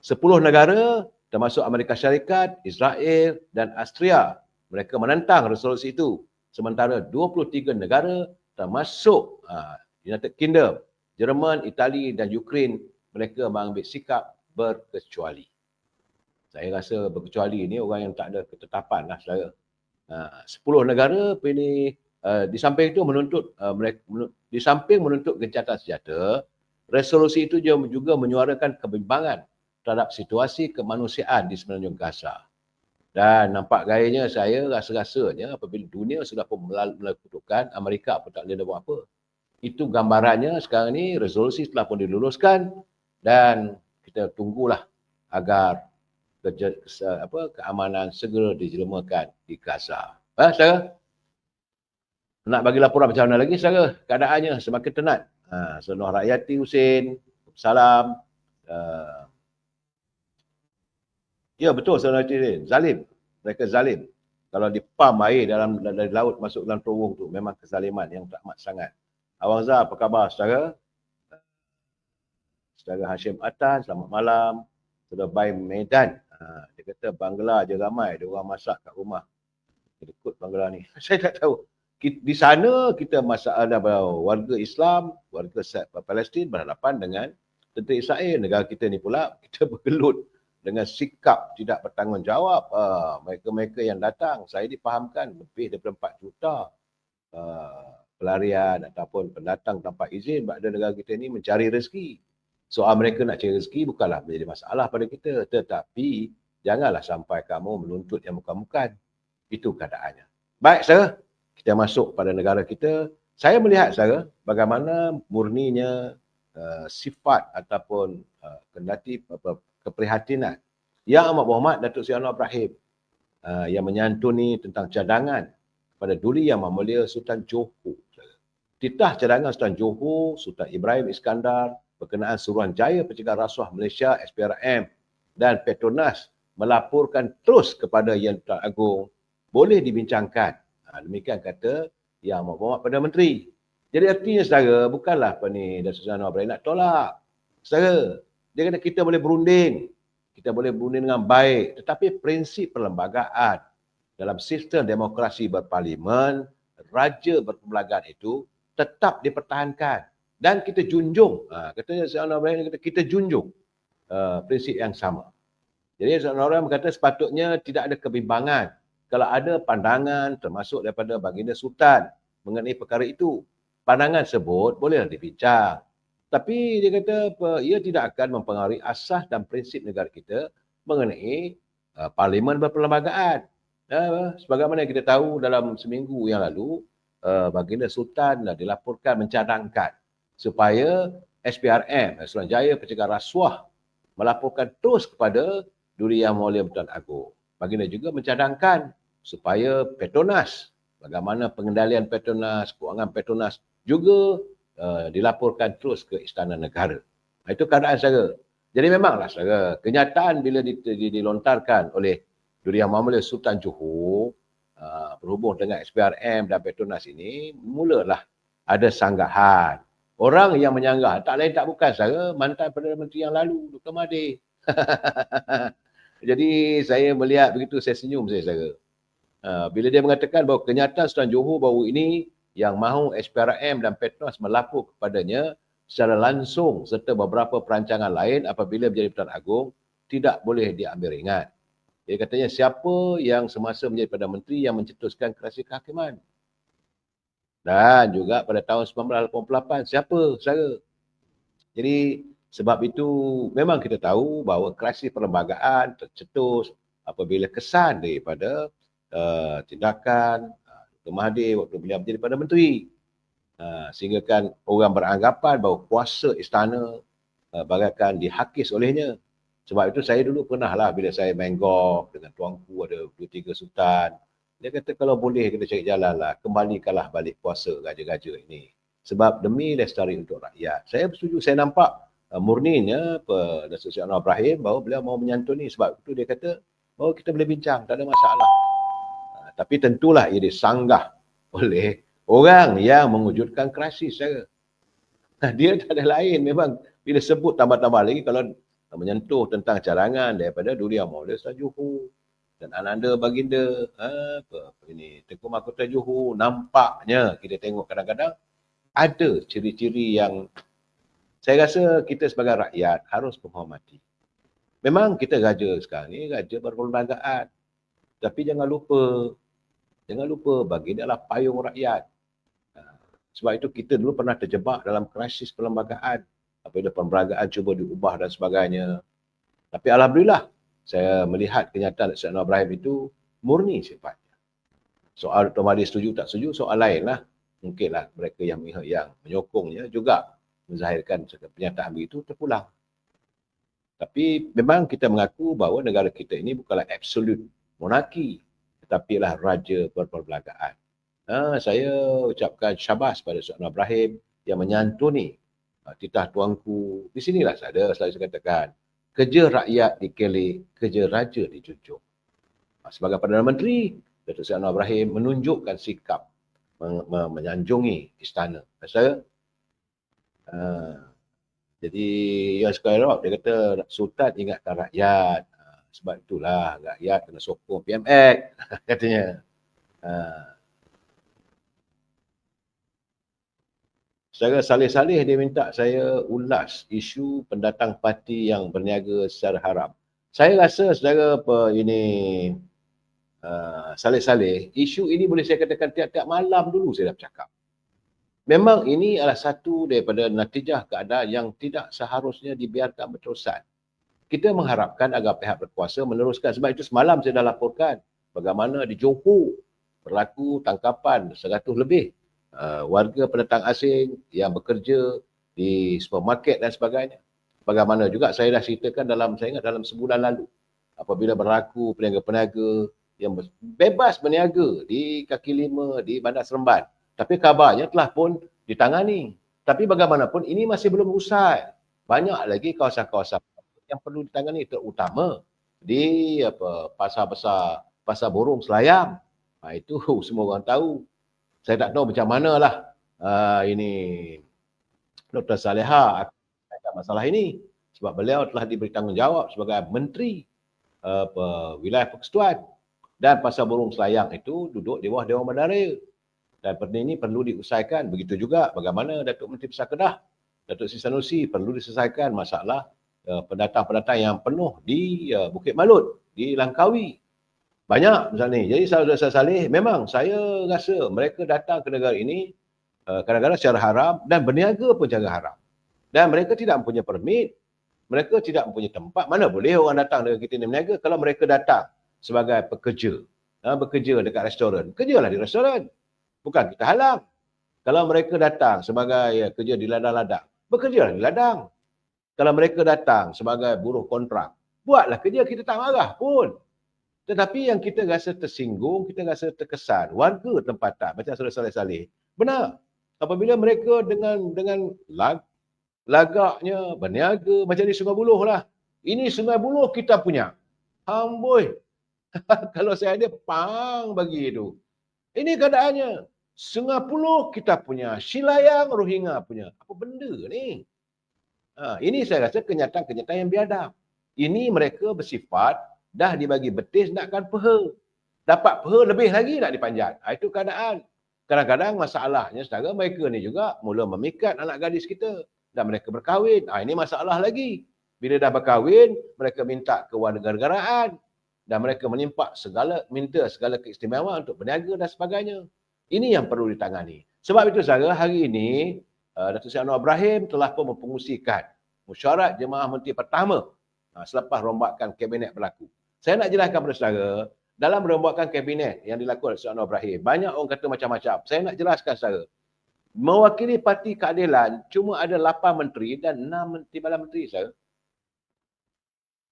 [SPEAKER 1] 10 negara termasuk Amerika Syarikat, Israel dan Austria, mereka menentang resolusi itu. Sementara 23 negara termasuk United Kingdom, Jerman, Itali dan Ukraine, mereka mengambil sikap berkecuali. Saya rasa berkecuali ini orang yang tak ada ketetapan lah, saudara. 10 negara pilih di samping itu di samping menuntut gencatan senjata, resolusi itu juga menyuarakan kebimbangan terhadap situasi kemanusiaan di semenanjung Gaza. Dan nampak gayanya saya rasa-rasanya apabila dunia sudah pun melakukan, Amerika pun tak boleh buat apa. Itu gambarannya sekarang ni resolusi telah pun diluluskan dan kita tunggulah agar keamanan segera dijelmakan di Gaza. Saudara? Nak bagi laporan macam mana lagi, saudara? Keadaannya semakin tenat. Nur Hayati Husin, salam. Ya betul, saudara Husin. Zalim. Mereka zalim. Kalau dipam air dari laut masuk dalam terowong tu, memang kezaliman yang tak amat sangat. Awang Zah, apa khabar, saudara? Saudara Hashim Atan, selamat malam. Saudara Bai Medan. Dia kata Bangla je ramai, dia orang masak kat rumah. Ikut Bangla ni. Saya tak tahu. Di sana kita ada warga Islam, warga Palestin berhadapan dengan tentera Israel. Negara kita ni pula, kita bergelut dengan sikap tidak bertanggungjawab. Mereka-mereka yang datang, saya dipahamkan lebih daripada 4 juta pelarian ataupun pendatang tanpa izin pada negara kita ni mencari rezeki. Soal mereka nak cari rezeki bukanlah menjadi masalah pada kita. Tetapi janganlah sampai kamu menuntut yang bukan-bukan. Itu keadaannya. Baik, saudara. Kita masuk pada negara kita. Saya melihat, saudara, bagaimana murninya sifat ataupun kendati keprihatinan Yang Amat Berhormat Datuk Seri Anwar Ibrahim yang menyantuni tentang cadangan kepada Duli Yang Mulia Sultan Johor. Titah cadangan Sultan Johor, Sultan Ibrahim Iskandar berkenaan Suruhanjaya Pencegahan Rasuah Malaysia SPRM dan Petronas melaporkan terus kepada Yang Tuan Agong boleh dibincangkan. Demikian kata Yang Amat Berhormat Perdana Menteri. Jadi artinya, saudara, bukanlah apa ni Datuk Seri Anwar Ibrahim nak tolak. Saudara, dia kata kita boleh berunding. Kita boleh berunding dengan baik. Tetapi prinsip perlembagaan dalam sistem demokrasi berparlimen, raja berperlembagaan itu tetap dipertahankan. Dan kita junjung. Katanya Seri Anwar Ibrahim kata kita junjung prinsip yang sama. Jadi Seri Anwar Ibrahim berkata sepatutnya tidak ada kebimbangan. Kalau ada pandangan termasuk daripada Baginda Sultan mengenai perkara itu, pandangan tersebut bolehlah dibincang. Tapi dia kata ia tidak akan mempengaruhi asas dan prinsip negara kita mengenai parlimen berperlembagaan. Sebagaimana kita tahu dalam seminggu yang lalu, Baginda Sultan dilaporkan mencadangkan supaya SPRM, Suruhanjaya Pencegahan Rasuah, melaporkan terus kepada Duli Yang Mulia Pertuan Agong. Baginda juga mencadangkan supaya Petronas, bagaimana pengendalian Petronas, kewangan Petronas juga dilaporkan terus ke Istana Negara. Itu keadaan saudara. Jadi memanglah saudara, kenyataan bila dilontarkan oleh Duli Yang Mulia Sultan Johor berhubung dengan SPRM dan Petronas ini, mulalah ada sanggahan. Orang yang menyanggah tak lain tak bukan saudara, mantan Perdana Menteri yang lalu, Dr. Mahathir. Jadi saya melihat begitu, saya senyum saudara. Bila dia mengatakan bahawa kenyataan Sultan Johor baru ini yang mahu SPRM dan Petronas melapor kepadanya secara langsung serta beberapa perancangan lain apabila menjadi Pertuan Agong tidak boleh diambil ringan. Dia katanya siapa yang semasa menjadi Perdana Menteri yang mencetuskan kerasi kehakiman. Dan juga pada tahun 1988 siapa saudara. Jadi sebab itu memang kita tahu bahawa kerasi perlembagaan tercetus apabila kesan daripada tindakan Dr. Mahathir waktu beliau menjadi Perdana Menteri. Sehingga kan orang beranggapan bahawa kuasa istana bagaikan dihakis olehnya. Sebab itu saya dulu pernah lah bila saya main golf dengan tuanku ada 2-3 sultan. Dia kata kalau boleh kita cari jalan lah, kembalikanlah balik kuasa raja-raja ini. Sebab demi lestari untuk rakyat. Saya bersetuju, saya nampak murninya Datuk Seri Anwar Ibrahim bahawa beliau mahu menyantuni. Sebab itu dia kata bahawa kita boleh bincang, tak ada masalah. Tapi tentulah ia disanggah oleh orang yang mewujudkan krisis. Dia tak ada lain. Memang bila sebut tambah-tambah lagi kalau menyentuh tentang cadangan daripada Duli Yang Mulia Sultan Johor dan Ananda Baginda Tengku Mahkota Johor, nampaknya kita tengok kadang-kadang ada ciri-ciri yang saya rasa kita sebagai rakyat harus menghormati. Memang kita raja sekarang ni, raja berperlembagaan. Tapi jangan lupa Baginda adalah payung rakyat. Sebab itu kita dulu pernah terjebak dalam krisis perlembagaan. Apabila perlembagaan cuba diubah dan sebagainya. Tapi alhamdulillah, saya melihat kenyataan Datuk Anwar Ibrahim itu murni sifatnya. Soal Dr. Mahathir setuju tak setuju, soal lain lah. Mungkinlah mereka yang menyokongnya juga menzahirkan pernyataan begitu terpulang. Tapi memang kita mengaku bahawa negara kita ini bukanlah absolut monarki, tetapi lah raja berperlembagaan. Saya ucapkan syabas pada Datuk Anwar Ibrahim yang menyantuni titah tuanku. Di sinilah selalu saya katakan, kerja rakyat dikelik, kerja raja dijunjung. Sebagai Perdana Menteri, Datuk Seri Anwar Ibrahim menunjukkan sikap menyanjungi istana. Saya jadi yang sekarang dia kata Sultan ingatkan rakyat. Sebab itulah rakyat kena sokong PMX katanya. Secara salih-salih dia minta saya ulas isu pendatang parti yang berniaga secara haram. Saya rasa saudara salih-salih, isu ini boleh saya katakan tiap-tiap malam dulu saya dah bercakap. Memang ini adalah satu daripada natijah keadaan yang tidak seharusnya dibiarkan berterusan. Kita mengharapkan agar pihak berkuasa meneruskan. Sebab itu semalam saya dah laporkan bagaimana di Johor berlaku tangkapan 100 lebih warga pendatang asing yang bekerja di supermarket dan sebagainya. Bagaimana juga saya dah ceritakan saya ingat dalam sebulan lalu apabila berlaku peniaga-peniaga yang bebas berniaga di kaki lima di Bandar Seremban. Tapi kabarnya telah pun ditangani. Tapi bagaimanapun ini masih belum usai. Banyak lagi kawasan-kawasan yang perlu ditangani, terutama di pasar besar, pasar burung Selayam. Itu semua orang tahu. Saya tak tahu macam manalah ini Dr. Saleha akan masalah ini. Sebab beliau telah diberi tanggungjawab sebagai Menteri Wilayah Persekutuan. Dan pasar burung Selayang itu duduk di bawah Dewan Bandaraya. Dan benda ini perlu diusaikan. Begitu juga bagaimana Datuk Menteri Besar Kedah, Datuk Seri Sanusi perlu diselesaikan masalah pendatang-pendatang yang penuh di Bukit Malut, di Langkawi. Banyak misalnya ni. Jadi saudara Saleh, memang saya rasa mereka datang ke negara ini kadang-kadang secara haram dan berniaga pun secara haram. Dan mereka tidak mempunyai permit, mereka tidak mempunyai tempat. Mana boleh orang datang dengan kita ini berniaga kalau mereka datang sebagai pekerja. bekerja dekat restoran, kerjalah di restoran. Bukan kita halang. Kalau mereka datang sebagai kerja di ladang-ladang, bekerjalah di ladang. Kalau mereka datang sebagai buruh kontrak, buatlah kerja, kita tak marah pun. Tetapi yang kita rasa tersinggung, kita rasa terkesan, warga tempatan, macam Saudara Saleh Saleh, benar. Apabila mereka dengan lagaknya, berniaga, macam di Sungai Buloh lah. Ini Sungai Buloh kita punya. Amboi. Kalau saya ada, pang bagi itu. Ini keadaannya. Sungai Buloh kita punya. Silayang Rohingya punya. Apa benda ni? Ini saya rasa kenyataan-kenyataan yang biadab. Ini mereka bersifat dah dibagi betis nakkan peha. Dapat peha lebih lagi nak dipanjat. Itu keadaan. Kadang-kadang masalahnya saudara mereka ni juga mula memikat anak gadis kita dan mereka berkahwin. Ini masalah lagi. Bila dah berkahwin, mereka minta kewarganegaraan dan mereka minta segala keistimewaan untuk berniaga dan sebagainya. Ini yang perlu ditangani. Sebab itu saudara, hari ini Datuk Seri Anwar Ibrahim telah pun mempengusikan mesyuarat Jemaah Menteri pertama selepas rombakan kabinet berlaku. Saya nak jelaskan kepada saudara, dalam rombakan kabinet yang dilakukan oleh Datuk Seri Anwar Ibrahim, banyak orang kata macam-macam. Saya nak jelaskan saudara, mewakili Parti Keadilan cuma ada 8 menteri dan 6 timbalan menteri saudara.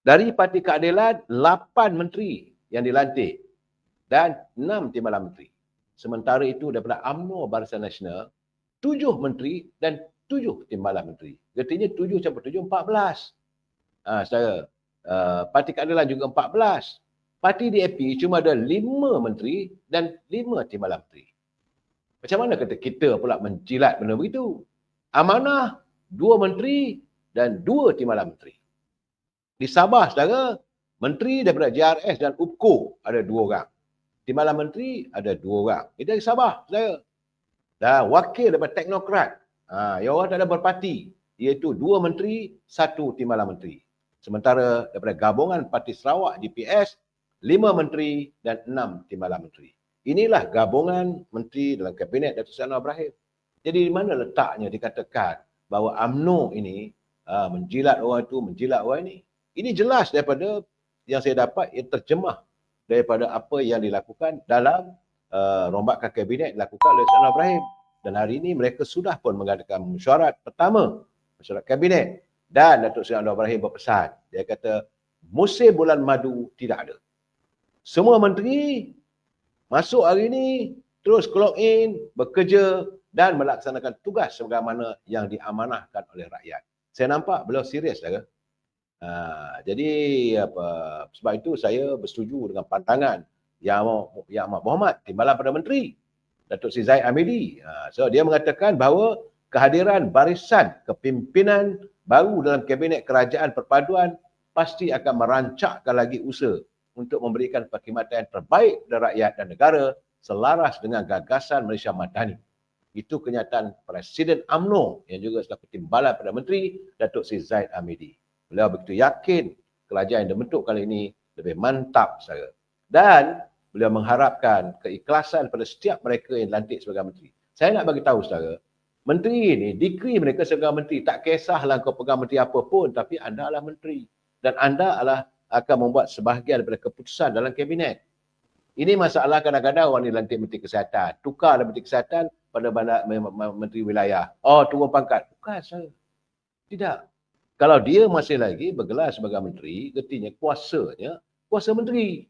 [SPEAKER 1] Dari Parti Keadilan, 8 menteri yang dilantik dan 6 timbalan menteri. Sementara itu daripada UMNO Barisan Nasional, 7 menteri dan 7 timbalan menteri. Artinya 7 campur 7, 14. Saudara, Parti Keadilan juga 14. Parti DAP cuma ada 5 menteri dan 5 timbalan menteri. Macam mana kata kita pula menjilat benda begitu? Amanah 2 menteri dan 2 timbalan menteri. Di Sabah, saudara, menteri daripada JRS dan UPKO ada 2 orang. Timbalan menteri ada 2 orang. Itu dari Sabah, saudara. Dan wakil daripada teknokrat, yang orang tak ada berparti, iaitu 2 menteri, 1 timbalan menteri. Sementara daripada gabungan Parti Sarawak DPS, 5 menteri dan 6 timbalan menteri. Inilah gabungan menteri dalam kabinet Datuk Seri Anwar Ibrahim. Jadi di mana letaknya dikatakan bahawa UMNO ini menjilat orang itu, menjilat orang ini? Ini jelas daripada yang saya dapat, yang terjemah daripada apa yang dilakukan dalam rombakan kabinet dilakukan oleh Datuk Seri Anwar Ibrahim. Dan hari ini mereka sudah pun mengadakan mesyuarat pertama, mesyuarat kabinet. Dan Datuk Seri Anwar Ibrahim berpesan, dia kata musim bulan madu tidak ada. Semua menteri masuk hari ini, terus clock in, bekerja dan melaksanakan tugas sebagaimana yang diamanahkan oleh rakyat. Saya nampak beliau serius, saudara. Jadi sebab itu saya bersetuju dengan pandangan Yang Amat Berhormat Timbalan Perdana Menteri Datuk Seri Zahid Hamidi. So dia mengatakan bahawa kehadiran barisan kepimpinan baru dalam kabinet kerajaan perpaduan pasti akan merancakkan lagi usaha untuk memberikan perkhidmatan yang terbaik kepada rakyat dan negara selaras dengan gagasan Malaysia Madani. Itu kenyataan Presiden UMNO yang juga selaku Timbalan Perdana Menteri Datuk Seri Zahid Hamidi. Beliau begitu yakin kerajaan yang dibentuk kali ini lebih mantap, saudara. Dan beliau mengharapkan keikhlasan pada setiap mereka yang dilantik sebagai menteri. Saya nak bagi tahu, saudara, menteri ini, degree mereka sebagai menteri, tak kisahlah kau pegang menteri apa pun, tapi anda adalah menteri. Dan anda akan membuat sebahagian daripada keputusan dalam kabinet. Ini masalah kadang-kadang orang dilantik menteri kesihatan. Tukar menteri kesihatan pada menteri wilayah. Turun pangkat. Bukan, saudara. Tidak. Kalau dia masih lagi bergelar sebagai menteri, artinya kuasanya kuasa menteri.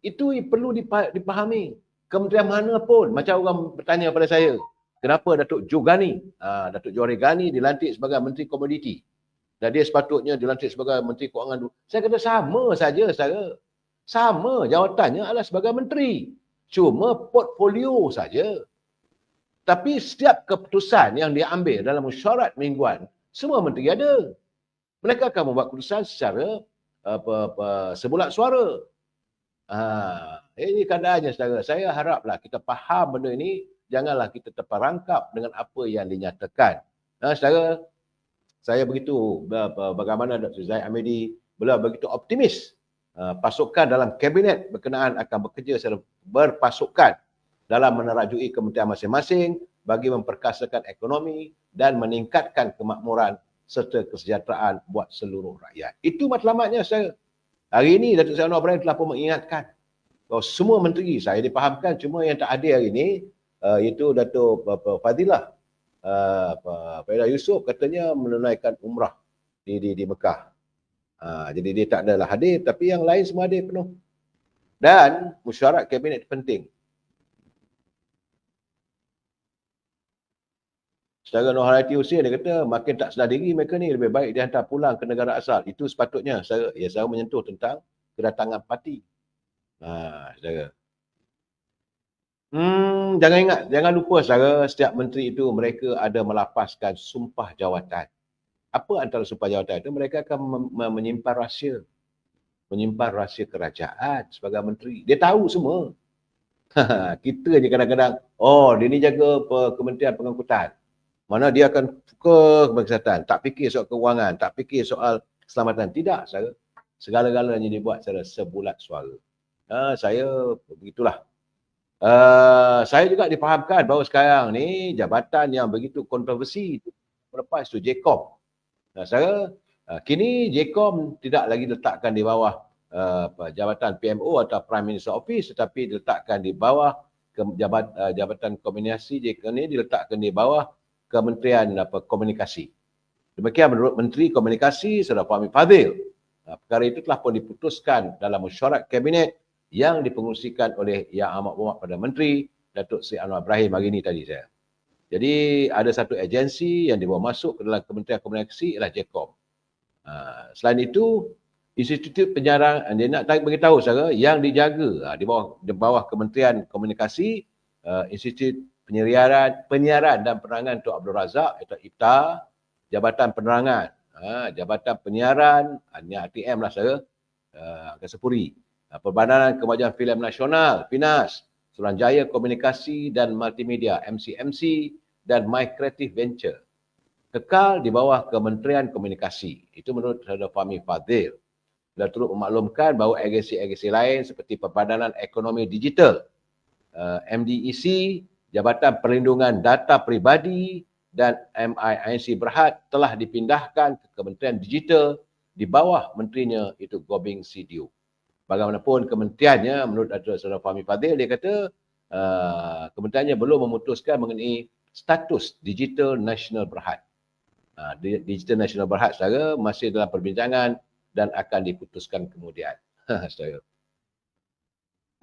[SPEAKER 1] Itu perlu dipahami. Kementerian mana pun, macam orang bertanya pada saya, kenapa Datuk Jogani, Datuk Johari Gani dilantik sebagai Menteri Komoditi dan dia sepatutnya dilantik sebagai Menteri Kewangan dulu. Saya kata sama saja, saudara. Sama, jawatannya adalah sebagai menteri. Cuma portfolio saja. Tapi setiap keputusan yang diambil dalam mesyuarat mingguan, semua menteri ada. Mereka akan membuat keputusan secara sebulat suara. Ini keadaannya, saudara. Saya haraplah kita faham benda ini. Janganlah kita terperangkap dengan apa yang dinyatakan. Saudara, saya begitu bagaimana Dr. Zahid Hamidi, beliau begitu optimis. Pasukan dalam kabinet berkenaan akan bekerja secara berpasukan dalam menerajui kementerian masing-masing bagi memperkasakan ekonomi dan meningkatkan kemakmuran serta kesejahteraan buat seluruh rakyat. Itu matlamatnya, saudara. Hari ini Datuk Seri Anwar Ibrahim telah pun mengingatkan semua menteri saya dipahamkan, cuma yang tak hadir hari ini itu Dato' Fadilah Fadilah Yusof katanya menunaikan umrah di Mekah. Jadi dia tak adalah hadir, tapi yang lain semua hadir penuh. Dan mesyuarat kabinet penting. Secara Nurhayati Hussein dia kata makin tak sedar diri mereka ni, lebih baik dihantar pulang ke negara asal. Itu sepatutnya saya menyentuh tentang kedatangan parti. Saudara. Jangan lupa saudara, setiap menteri itu mereka ada melapaskan sumpah jawatan. Apa antara sumpah jawatan itu? Mereka akan menyimpan rahsia. Menyimpan rahsia kerajaan sebagai menteri. Dia tahu semua. Kita je kadang-kadang, dia ni jaga Kementerian Pengangkutan. Mana dia akan fokus kesihatan. Tak fikir soal kewangan. Tak fikir soal keselamatan. Tidak, saudara. Segala-galanya dibuat secara sebulat suara. Saya begitulah. Saya juga dipahamkan bahawa sekarang ni jabatan yang begitu kontroversi lepas tu JCOM. Saya kini JCOM tidak lagi diletakkan di bawah jabatan PMO atau Prime Minister Office, tetapi diletakkan di bawah jabatan komunikasi. JCOM ni diletakkan di bawah Kementerian Komunikasi. Demikian menurut Menteri Komunikasi Saudara Fahmi Fadzil. Perkara itu telah pun diputuskan dalam mesyuarat kabinet yang dipengerusikan oleh Yang Amat Berhormat Perdana Menteri Datuk Seri Anwar Ibrahim hari ini tadi saya. Jadi ada satu agensi yang dibawa masuk ke dalam Kementerian Komunikasi ialah JCOM. Selain itu, Institut Penyiaran, dia nak beritahu saudara, yang dijaga di bawah Kementerian Komunikasi, Institut Penyiaran dan Penerangan Tun Abdul Razak atau IPTA, Jabatan Penerangan, Jabatan Penyiaran, ATM lah saudara, Kesepuri. Perbadanan Kemajuan Filem Nasional, PINAS, Suruhanjaya Komunikasi dan Multimedia, MCMC, dan My Creative Venture. Kekal di bawah Kementerian Komunikasi. Itu menurut Saudara Fahmi Fadzil. Dia turut memaklumkan bahawa agensi-agensi lain seperti Perbadanan Ekonomi Digital, MDEC, Jabatan Perlindungan Data Peribadi, dan MIIC Berhad telah dipindahkan ke Kementerian Digital di bawah menterinya itu Gobing Sidyu. Bagaimanapun kementeriannya, menurut Saudara Fahmi Fadzil, dia kata kementeriannya belum memutuskan mengenai status Digital National Berhad. Digital National Berhad saudara masih dalam perbincangan dan akan diputuskan kemudian. Saudara.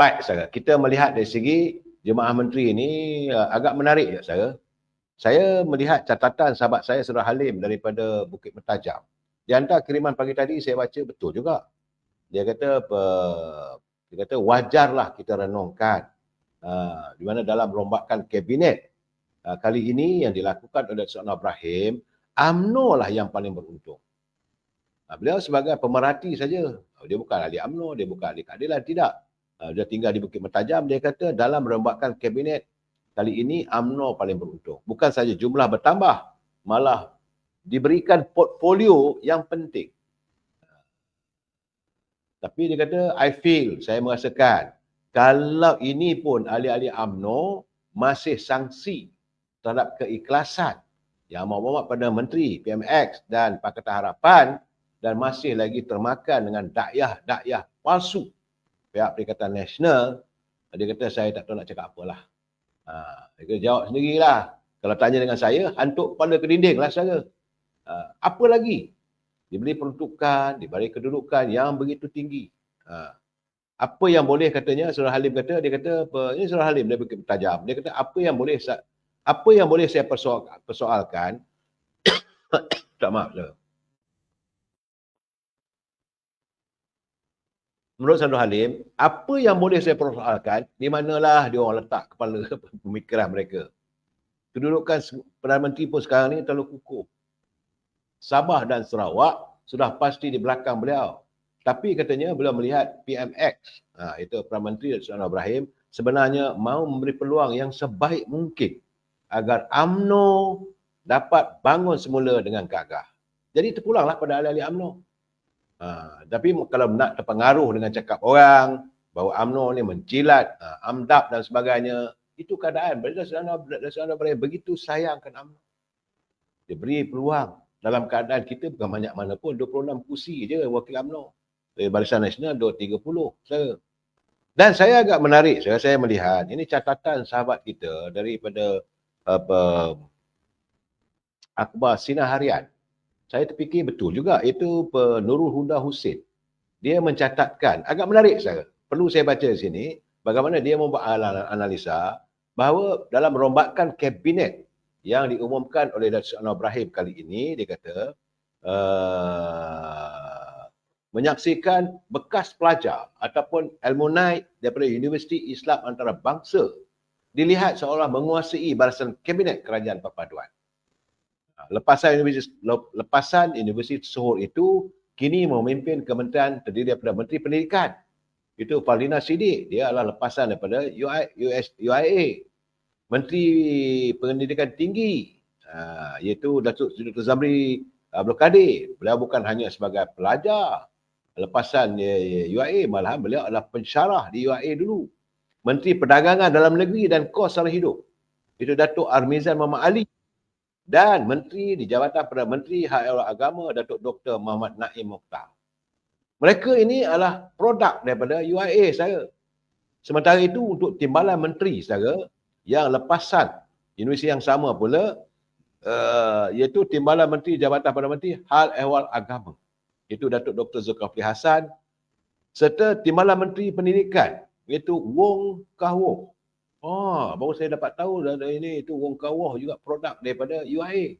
[SPEAKER 1] Baik saudara, kita melihat dari segi jemaah menteri ini agak menarik ya saudara. Saya melihat catatan sahabat saya Saudara Halim daripada Bukit Mertajam. Di antara kiriman pagi tadi saya baca betul juga. Dia kata wajarlah kita renungkan di mana dalam rombakan kabinet kali ini yang dilakukan oleh Dr. Anwar Ibrahim, UMNO lah yang paling beruntung. Beliau sebagai pemerhati saja. Dia bukan ahli UMNO, dia bukan ahli keadilan, tidak. Dia tinggal di Bukit Mertajam, dia kata dalam rombakan kabinet kali ini UMNO paling beruntung. Bukan saja jumlah bertambah, malah diberikan portfolio yang penting. Tapi dia kata, saya merasakan, kalau ini pun ahli-ahli UMNO masih sanksi terhadap keikhlasan Yang Amat Berhormat Perdana Menteri, PMX dan Pakatan Harapan dan masih lagi termakan dengan dakyah palsu pihak Perikatan Nasional, dia kata saya tak tahu nak cakap apalah. Dia kata jawab sendirilah. Kalau tanya dengan saya, hantuk kepala ke dinding lah saya. Apa lagi? Diberi peruntukan, diberi kedudukan yang begitu tinggi. Apa yang boleh katanya, Saudara Halim kata, dia kata, ini Saudara Halim, dia begitu tajam. Dia kata, apa yang boleh saya persoalkan, tak maaf, saudara. Menurut Saudara Halim, apa yang boleh saya persoalkan, di manalah dia orang letak kepala pemikiran mereka. Kedudukan Perdana Menteri pun sekarang ni terlalu kukuh. Sabah dan Sarawak sudah pasti di belakang beliau. Tapi katanya beliau melihat PMX, itu Perdana Menteri Dr. Anwar Ibrahim, sebenarnya mahu memberi peluang yang sebaik mungkin agar UMNO dapat bangun semula dengan gagah. Jadi terpulanglah pada ahli-ahli UMNO. Tapi kalau nak terpengaruh dengan cakap orang bahawa UMNO ni mencilat, AMDAP dan sebagainya, itu keadaan. Dr. Anwar Ibrahim begitu sayangkan UMNO. Dia beri peluang. Dalam keadaan kita bukan banyak mana pun, 26 kursi je wakil UMNO. Dari Barisan Nasional 230. Dan saya agak menarik, saya melihat ini catatan sahabat kita daripada apa akhbar Sinar Harian. Saya terfikir betul juga, itu Nurul Huda Hussein. Dia mencatatkan, agak menarik saya. Perlu saya baca di sini, bagaimana dia membuat analisa bahawa dalam rombakan kabinet yang diumumkan oleh Datuk Anwar Ibrahim kali ini, dia kata, menyaksikan bekas pelajar ataupun alumni daripada Universiti Islam Antarabangsa dilihat seolah menguasai barisan kabinet kerajaan perpaduan. Lepasan Universiti Sohor itu kini memimpin kementerian terdiri daripada Menteri Pendidikan. Itu Faldina Siddiq, dia adalah lepasan daripada UIA. Menteri Pendidikan Tinggi, iaitu Datuk Dr. Zamri Abdul Kadir. Beliau bukan hanya sebagai pelajar lepasan UIA, malahan beliau adalah pensyarah di UIA dulu. Menteri Perdagangan Dalam Negeri dan Kos Sara Hidup, itu Datuk Armizan Muhammad Ali. Dan Menteri di Jabatan Perdana Menteri Hak Ehwal Agama, Datuk Dr. Muhammad Naim Mokhtar. Mereka ini adalah produk daripada UIA saya. Sementara itu untuk Timbalan Menteri saya yang lepasan universiti yang sama pula, iaitu Timbalan Menteri Jabatan Perdana Menteri Hal Ehwal Agama, itu Datuk Dr. Zulkifli Hasan, serta Timbalan Menteri Pendidikan, iaitu Wong Kah Woh. Baru saya dapat tahu ini itu Wong Kah Woh juga produk daripada UIA.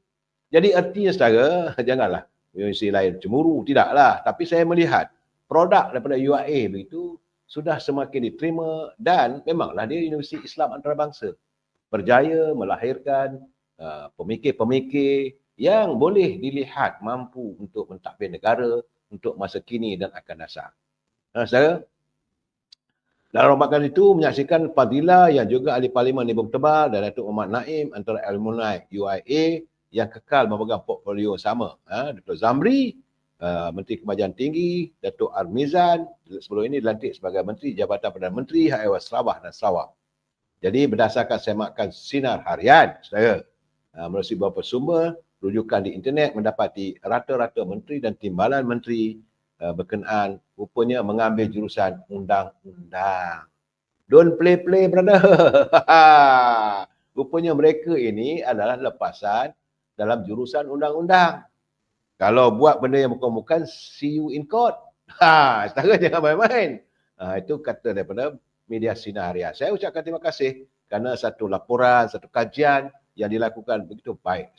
[SPEAKER 1] Jadi artinya saudara, janganlah universiti lain cemburu, tidaklah. Tapi saya melihat produk daripada UIA begitu sudah semakin diterima dan memanglah dia Universiti Islam Antarabangsa. Berjaya melahirkan pemikir-pemikir yang boleh dilihat mampu untuk mentadbir negara untuk masa kini dan akan datang. Saudara, dalam rombakan itu menyaksikan Fadila yang juga ahli parlimen di Bukit Tebal dan Datuk Muhammad Naim antara alumni UIA yang kekal memegang portfolio sama. Dr. Zamri, Menteri Kemajuan Tinggi, Datuk Armizan, sebelum ini dilantik sebagai Menteri Jabatan Perdana Menteri Hak Ehwal Sarawak dan Sarawak. Jadi berdasarkan semakan Sinar Harian, saya melalui beberapa sumber, rujukan di internet mendapati rata-rata menteri dan timbalan menteri berkenaan rupanya mengambil jurusan undang-undang. Don't play, brother. Rupanya mereka ini adalah lepasan dalam jurusan undang-undang. Kalau buat benda yang bukan-bukan, see you in court. Setara jangan main-main. Itu kata daripada media Sinar Harian. Saya ucapkan terima kasih kerana satu laporan, satu kajian yang dilakukan begitu baik.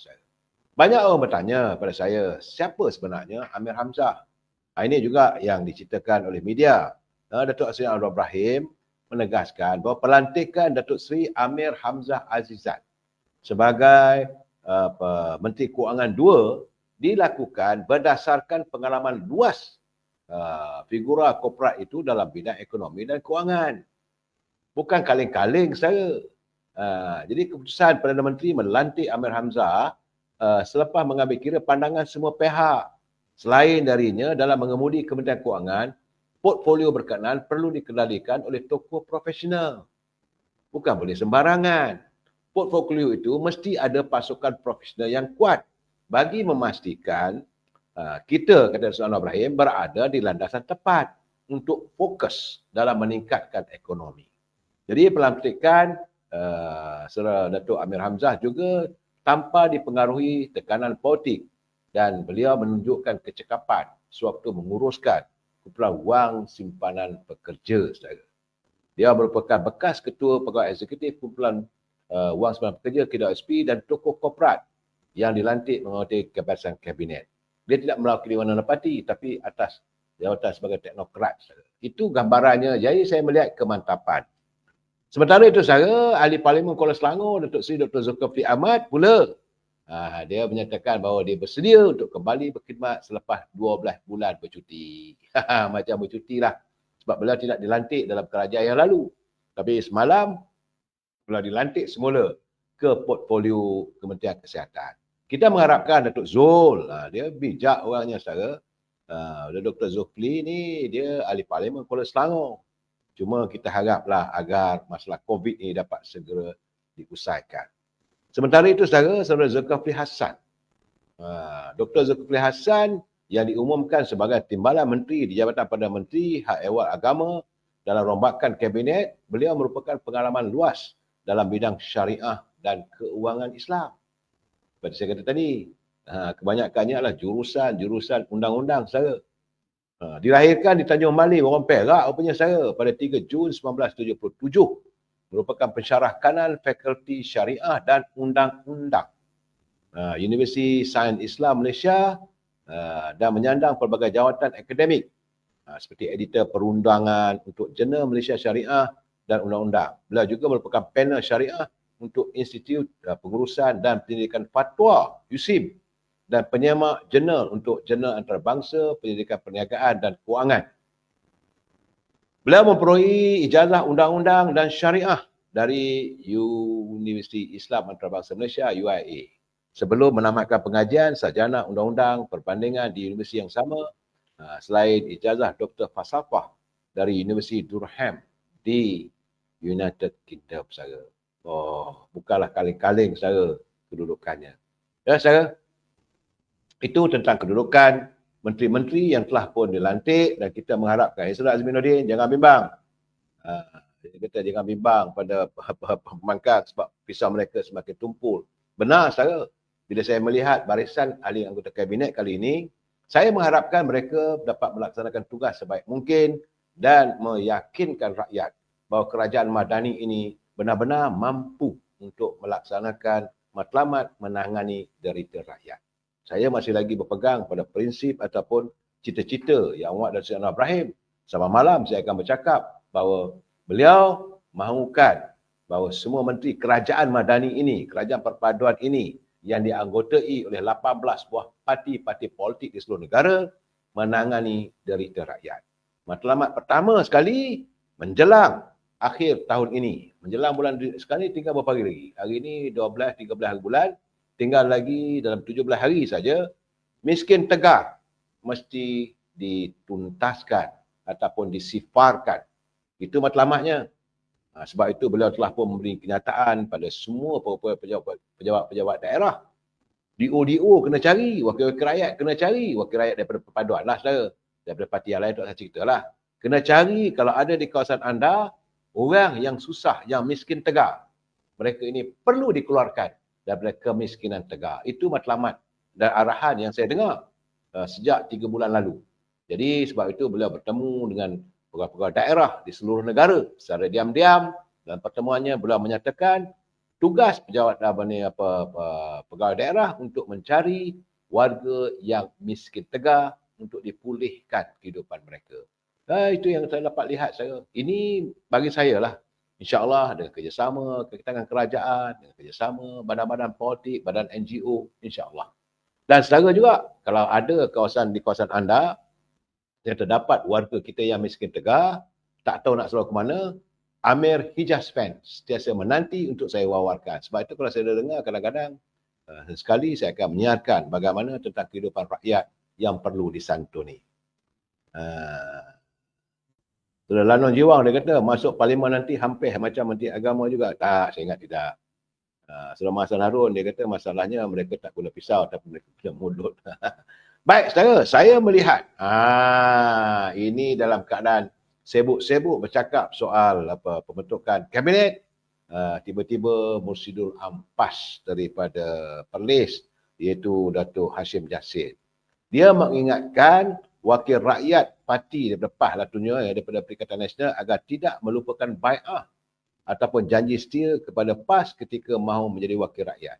[SPEAKER 1] Banyak orang bertanya pada saya, siapa sebenarnya Amir Hamzah? Ini juga yang diceritakan oleh media. Datuk Seri Anwar Ibrahim menegaskan bahawa pelantikan Datuk Seri Amir Hamzah Azizan sebagai Menteri Kewangan 2 dilakukan berdasarkan pengalaman luas figura korporat itu dalam bidang ekonomi dan kewangan. Bukan kaleng-kaleng saya. Jadi keputusan Perdana Menteri melantik Amir Hamzah selepas mengambil kira pandangan semua pihak. Selain darinya, dalam mengemudi Kementerian Kewangan, portfolio berkenaan perlu dikendalikan oleh tokoh profesional. Bukan boleh sembarangan. Portfolio itu mesti ada pasukan profesional yang kuat bagi memastikan kita, kata Datuk Anwar Ibrahim, berada di landasan tepat untuk fokus dalam meningkatkan ekonomi. Jadi pelantikan Saudara Datuk Amir Hamzah juga tanpa dipengaruhi tekanan politik dan beliau menunjukkan kecekapan sewaktu menguruskan kumpulan wang simpanan pekerja. Saudara. Dia merupakan bekas ketua pegawai eksekutif kumpulan wang simpanan pekerja KWSP dan tokoh korporat yang dilantik menghormati jabatan kabinet. Dia tidak mewakili warna parti tapi atas jawatan sebagai teknokrat. Saudara. Itu gambarannya. Jadi saya melihat kemantapan. Sementara itu saudara, ahli parlimen Kuala Selangor Datuk Seri Dr. Zulkifli Ahmad pula dia menyatakan bahawa dia bersedia untuk kembali berkhidmat selepas 12 bulan bercuti. Macam bercuti lah. Sebab beliau tidak dilantik dalam kerajaan yang lalu. Tapi semalam, beliau dilantik semula ke portfolio Kementerian Kesihatan. Kita mengharapkan Datuk Zul, dia bijak orangnya saudara. Dr. Zulkifli ni dia ahli parlimen Kuala Selangor. Cuma kita haraplah agar masalah COVID ini dapat segera diusaikan. Sementara itu, saudara Zulkifli Hasan. Dr. Zulkifli Hasan yang diumumkan sebagai Timbalan Menteri di Jabatan Perdana Menteri Hak Ehwal Agama dalam rombakan kabinet, beliau merupakan pengalaman luas dalam bidang syariah dan keuangan Islam. Seperti saya kata tadi, kebanyakannya adalah jurusan undang-undang saya. Dilahirkan di Tanjung Mali, orang Perak rupanya saya pada 3 Jun 1977. Merupakan pensyarah kanan Fakulti Syariah dan Undang-Undang Universiti Sains Islam Malaysia dan menyandang pelbagai jawatan akademik seperti editor perundangan untuk Jurnal Malaysia Syariah dan Undang-Undang. Beliau juga merupakan panel syariah untuk Institut Pengurusan dan Pendidikan Fatwa USIM dan penyemak jurnal untuk Jurnal Antarabangsa, Pendidikan Perniagaan dan Kewangan. Beliau memperoleh ijazah undang-undang dan syariah dari Universiti Islam Antarabangsa Malaysia UIA. Sebelum menamatkan pengajian sarjana undang-undang perbandingan di universiti yang sama, selain ijazah Dr. Falsafah dari Universiti Durham di United Kingdom, saudara. Bukanlah kaleng-kaleng, saudara, kedudukannya. Ya, saudara. Itu tentang kedudukan menteri-menteri yang telah pun dilantik dan kita mengharapkan Isra Azminuddin jangan bimbang. Dia kata jangan bimbang pada pemangkang sebab pisau mereka semakin tumpul. Benar, saudara. Bila saya melihat barisan ahli anggota kabinet kali ini, saya mengharapkan mereka dapat melaksanakan tugas sebaik mungkin dan meyakinkan rakyat bahawa kerajaan Madani ini benar-benar mampu untuk melaksanakan matlamat menangani derita rakyat. Saya masih lagi berpegang pada prinsip ataupun cita-cita yang awak dan Sayyidina Ibrahim. Sama malam saya akan bercakap bahawa beliau mahukan bahawa semua menteri kerajaan Madani ini, kerajaan perpaduan ini yang dianggotai oleh 18 buah parti-parti politik di seluruh negara menangani derita rakyat. Matlamat pertama sekali menjelang akhir tahun ini. Menjelang bulan sekarang tinggal berapa hari lagi? Hari ini 12, 13 hari bulan. Tinggal lagi dalam 17 hari saja. Miskin tegar mesti dituntaskan ataupun disifarkan. Itu matlamatnya. Sebab itu beliau telah pun memberi kenyataan pada semua pejabat-pejabat daerah. DO kena cari, wakil-wakil rakyat kena cari, wakil rakyat daripada perpaduan lah saudara. Daripada parti yang lain tak saya cerita lah. Kena cari kalau ada di kawasan anda, orang yang susah, yang miskin tegar. Mereka ini perlu dikeluarkan daripada kemiskinan tegar. Itu matlamat dan arahan yang saya dengar sejak 3 bulan lalu. Jadi sebab itu beliau bertemu dengan pegawai-pegawai daerah di seluruh negara secara diam-diam. Dan pertemuannya beliau menyatakan tugas pegawai daerah untuk mencari warga yang miskin tegar untuk dipulihkan kehidupan mereka. Itu yang saya dapat lihat saya. Ini bagi saya lah. InsyaAllah dengan kerjasama dengan kerajaan, dengan kerjasama badan-badan politik, badan NGO, insyaAllah. Dan setara juga kalau ada di kawasan anda yang terdapat warga kita yang miskin tegar, tak tahu nak selalu ke mana, Amir Hijaz Pen sentiasa menanti untuk saya wawarkan. Sebab itu kalau saya dengar kadang-kadang, sekali saya akan menyiarkan bagaimana tentang kehidupan rakyat yang perlu disantuni. Saudara Lanon Jiwang dia kata, masuk parlimen nanti hampir macam Menteri Agama juga. Tak, saya ingat tidak. Saudara Mahsan Harun dia kata masalahnya mereka tak guna pisau tapi mereka guna mulut. Baik, saudara, saya melihat ini dalam keadaan sibuk-sibuk bercakap soal pembentukan kabinet, tiba-tiba Mursidul Ampas daripada Perlis, iaitu Datuk Hashim Jasid. Dia mengingatkan wakil rakyat parti daripada PAS lah daripada Perikatan Nasional agar tidak melupakan bai'ah ataupun janji setia kepada PAS ketika mahu menjadi wakil rakyat.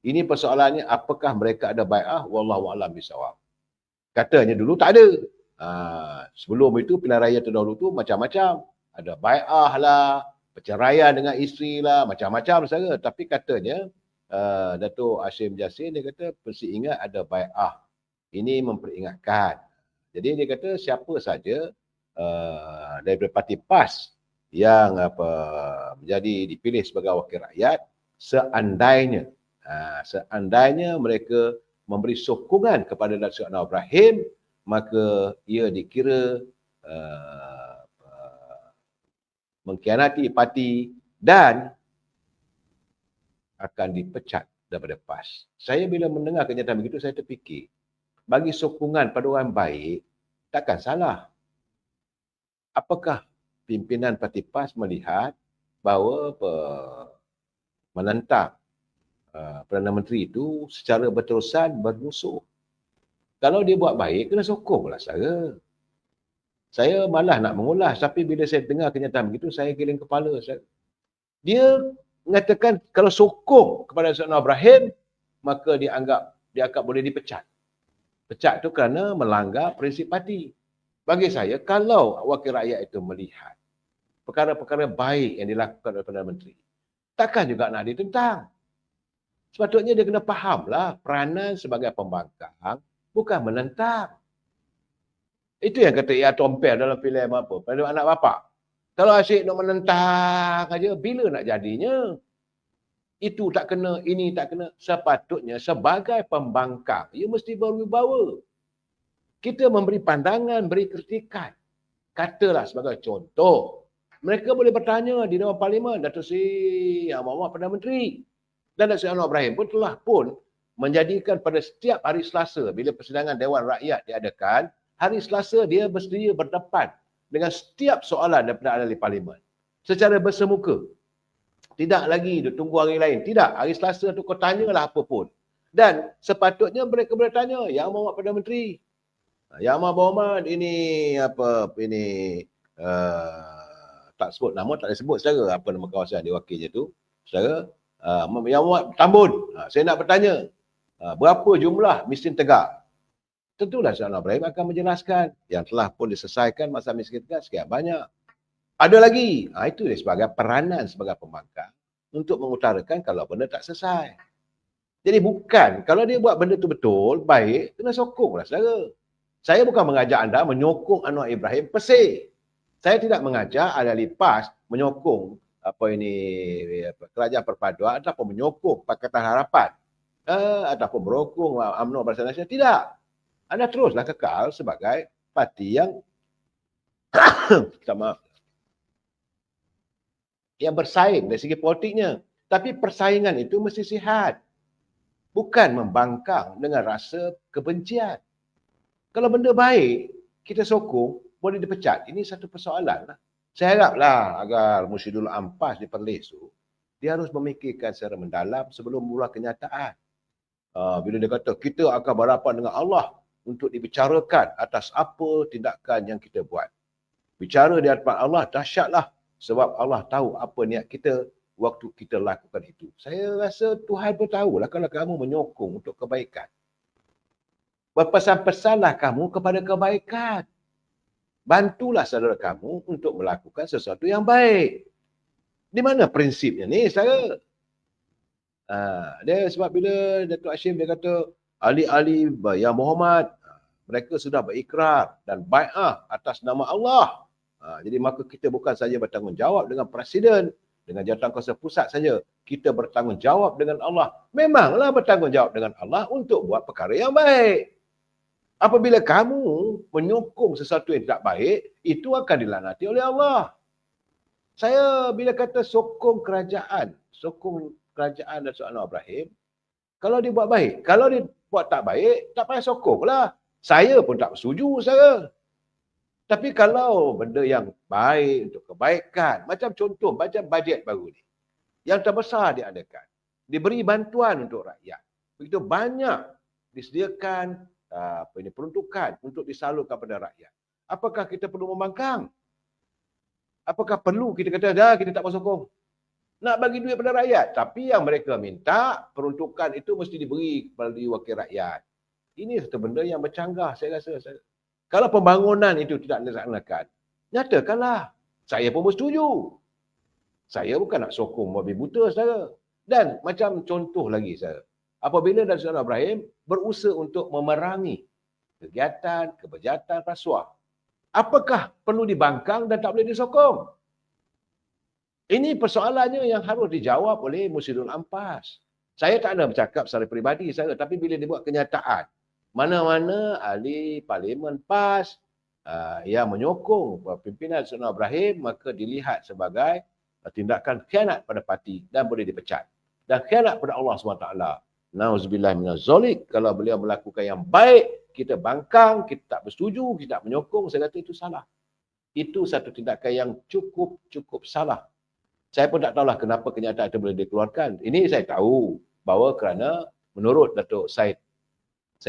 [SPEAKER 1] Ini persoalannya apakah mereka ada bai'ah? Wallahu a'lam bishawab. Katanya dulu tak ada. Sebelum itu pilihan raya terdahulu tu macam-macam. Ada bai'ah lah, perceraian dengan isteri lah, macam-macam saja. Tapi katanya Datuk Hashim Jasid dia kata mesti ingat ada bai'ah. Ini memperingatkan. Jadi dia kata siapa saja daripada parti PAS yang menjadi dipilih sebagai wakil rakyat, seandainya mereka memberi sokongan kepada Datuk Anwar Ibrahim, maka ia dikira mengkhianati parti dan akan dipecat daripada PAS. Saya bila mendengar kenyataan begitu, saya terfikir, bagi sokongan pada orang baik, takkan salah. Apakah pimpinan Parti PAS melihat bahawa menentang Perdana Menteri itu secara berterusan bermusuh. Kalau dia buat baik, kena sokonglah saya. Saya malah nak mengulas, tapi bila saya dengar kenyataan begitu, saya giling kepala. Dia mengatakan kalau sokong kepada Saudara Ibrahim, maka dia akan boleh dipecat. Pecat tu kerana melanggar prinsip parti. Bagi saya, kalau wakil rakyat itu melihat perkara-perkara baik yang dilakukan oleh Perdana Menteri, takkan juga nak ditentang. Sepatutnya dia kena fahamlah peranan sebagai pembangkang bukan menentang. Itu yang kata Ia Tompel dalam filem apa? Pada anak bapak. Kalau asyik nak menentang aja, bila nak jadinya? Itu tak kena, ini tak kena. Sepatutnya sebagai pembangkang, ia mesti berwibawa. Kita memberi pandangan, beri kritikan. Katalah sebagai contoh, mereka boleh bertanya di Dewan Parlimen, Datuk Seri Yang Berhormat Perdana Menteri dan Datuk Seri Anwar Ibrahim pun telah menjadikan pada setiap hari Selasa bila persidangan Dewan Rakyat diadakan, hari Selasa dia bersedia berdepan dengan setiap soalan daripada ahli parlimen secara bersemuka. Tidak lagi tunggu hari lain. Tidak. Hari Selasa tu kau tanyalah apa pun. Dan sepatutnya mereka boleh tanya, Yang Berhormat Perdana Menteri, Yang Berhormat ini tak sebut nama, tak boleh sebut saudara apa nama kawasan diwakilnya tu. Saudara, Yang Berhormat Tambun, saya nak bertanya, berapa jumlah miskin Tegar? Tentulah Saudara Ibrahim akan menjelaskan yang telah pun diselesaikan masalah miskin Tegar sekian banyak. Ada lagi. Itu dia sebagai peranan sebagai pembangkang untuk mengutarakan kalau benda tak selesai. Jadi bukan, kalau dia buat benda tu betul, baik, kena sokonglah saudara. Saya bukan mengajak anda menyokong Anwar Ibrahim pesih. Saya tidak mengajak ahli PAS menyokong kerajaan perpaduan ataupun menyokong Pakatan Harapan ataupun merokong UMNO Barisan Nasional. Tidak. Anda teruslah kekal sebagai parti yang yang bersaing dari segi politiknya. Tapi persaingan itu mesti sihat. Bukan membangkang dengan rasa kebencian. Kalau benda baik, kita sokong, boleh dipecat. Ini satu persoalan lah. Saya haraplah agar Musyidul Ampas di Perlis tu, dia harus memikirkan secara mendalam sebelum mula kenyataan. Bila dia kata, kita akan berhadapan dengan Allah untuk dibicarakan atas apa tindakan yang kita buat. Bicara di hadapan Allah, dahsyatlah. Sebab Allah tahu apa niat kita waktu kita lakukan itu. Saya rasa Tuhan pun tahulah kalau kamu menyokong untuk kebaikan. Berpesan-pesanlah kamu kepada kebaikan. Bantulah saudara kamu untuk melakukan sesuatu yang baik. Di mana prinsipnya ni, saudara? Dia sebab bila Datuk Hashim dia kata, ahli-ahli yang berhormat, mereka sudah berikrar dan bai'ah atas nama Allah. Jadi maka kita bukan saja bertanggungjawab dengan Presiden, dengan Jawatankuasa Pusat saja. Kita bertanggungjawab dengan Allah. Memanglah bertanggungjawab dengan Allah untuk buat perkara yang baik. Apabila kamu menyokong sesuatu yang tidak baik, itu akan dilaknati oleh Allah. Saya bila kata sokong kerajaan Datuk Anwar Ibrahim, kalau dia buat baik, kalau dia buat tak baik, tak payah sokonglah. Saya pun tak setuju, saudara. Tapi kalau benda yang baik untuk kebaikan, macam contoh, macam bajet baru ni, yang terbesar diadakan, diberi bantuan untuk rakyat. Begitu banyak disediakan peruntukan untuk disalurkan kepada rakyat. Apakah kita perlu membangkang? Apakah perlu kita kata, dah kita tak bersokong? Nak bagi duit pada rakyat. Tapi yang mereka minta, peruntukan itu mesti diberi kepada wakil rakyat. Ini satu benda yang bercanggah, saya rasa. Kalau pembangunan itu tidak dilaksanakan, nyatakanlah. Saya pun bersetuju. Saya bukan nak sokong babi buta, saudara. Dan macam contoh lagi, saudara. Apabila Datuk Anwar Ibrahim berusaha untuk memerangi kegiatan, kebejahatan, rasuah, apakah perlu dibangkang dan tak boleh disokong? Ini persoalannya yang harus dijawab oleh Musyidul Ampas. Saya tak ada bercakap secara peribadi, saudara. Tapi bila dibuat kenyataan, mana-mana ahli parlimen PAS yang menyokong pimpinan Datuk Anwar Ibrahim, maka dilihat sebagai tindakan khianat pada parti dan boleh dipecat. Dan khianat pada Allah SWT. Nauzubillah minaz zalik. Kalau beliau melakukan yang baik, kita bangkang, kita tak bersetuju, kita tak menyokong, saya kata itu salah. Itu satu tindakan yang cukup salah. Saya pun tak tahulah kenapa kenyataan itu boleh dikeluarkan. Ini saya tahu bahawa kerana menurut Datuk Syed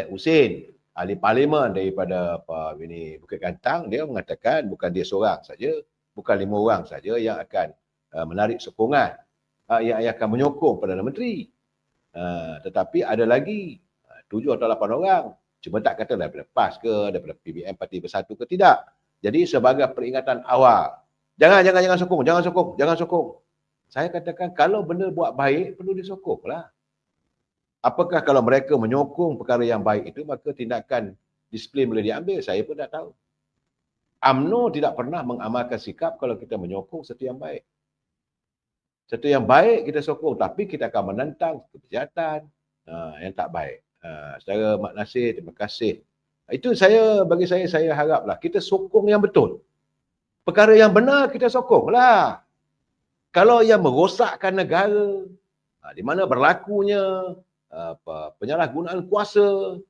[SPEAKER 1] Husin, ahli parlimen daripada Bukit Kantang, dia mengatakan bukan dia seorang saja, bukan 5 orang saja yang akan menarik sokongan, yang akan menyokong Perdana Menteri. Tetapi ada lagi 7 atau 8 orang. Cuma tak kata daripada PAS ke, daripada PBM Parti Bersatu ke, tidak. Jadi sebagai peringatan awal, jangan sokong. Saya katakan kalau benda buat baik, perlu disokonglah. Apakah kalau mereka menyokong perkara yang baik itu, maka tindakan disiplin boleh diambil? Saya pun tak tahu. UMNO tidak pernah mengamalkan sikap kalau kita menyokong sesuatu yang baik. Sesuatu yang baik kita sokong, tapi kita akan menentang kejahatan yang tak baik. Saudara Mak Nasir, terima kasih. Itu bagi saya haraplah kita sokong yang betul. Perkara yang benar kita sokonglah. Kalau yang merosakkan negara, di mana berlakunya penyalahgunaan kuasa,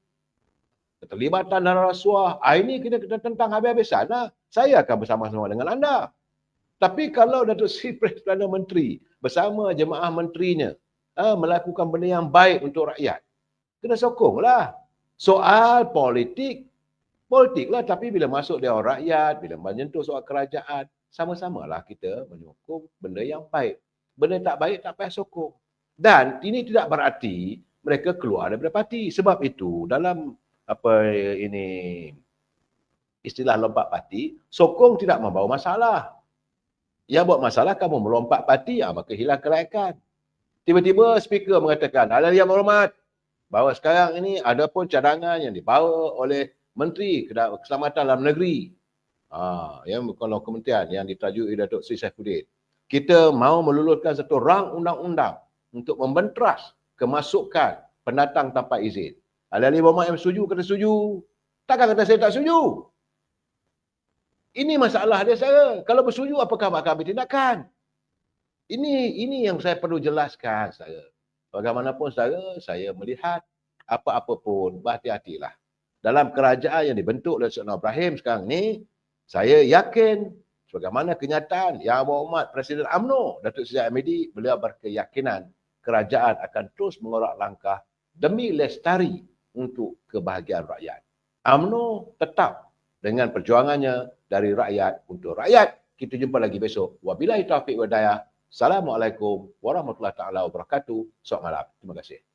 [SPEAKER 1] keterlibatan dan rasuah, ini kita tentang habis-habisan. Saya akan bersama-sama dengan anda. Tapi kalau Datuk Seri Perdana Menteri bersama jemaah menterinya melakukan benda yang baik untuk rakyat, kena sokonglah. Soal politiklah, tapi bila masuk dia rakyat, bila menyentuh soal kerajaan, sama-samalah kita menyokong benda yang baik. Benda tak baik tak payah sokong. Dan ini tidak berarti mereka keluar daripada parti. Sebab itu dalam istilah lompat parti, sokong tidak membawa masalah. Yang buat masalah kamu melompat parti, maka hilang kelayakan. Tiba-tiba speaker mengatakan, Yang berhormat, bahawa sekarang ini ada pun cadangan yang dibawa oleh Menteri Keselamatan Dalam Negeri. Yang kalau kementerian yang ditajuki Datuk Seri Saifuddin. Kita mahu meluluskan satu rang undang-undang untuk membentras kemasukan pendatang tanpa izin. Ahli-ahli berhormat yang setuju, kata setuju. Takkan kata saya tak setuju. Ini masalah dia, saya. Kalau bersetuju, apakah akan ambil tindakan? Ini yang saya perlu jelaskan, saya. Bagaimanapun, saya melihat apa-apa pun, berhati-hatilah. Dalam kerajaan yang dibentuk oleh Seri Ibrahim sekarang ni, saya yakin, sebagaimana kenyataan Yang Berhormat Presiden UMNO, Datuk Seri Hamidi, beliau berkeyakinan kerajaan akan terus mengorak langkah demi lestari untuk kebahagiaan rakyat. UMNO tetap dengan perjuangannya dari rakyat untuk rakyat. Kita jumpa lagi besok. Wabillahi taufiq wal hidayah. Assalamualaikum warahmatullahi taala wabarakatuh. Selamat malam. Terima kasih.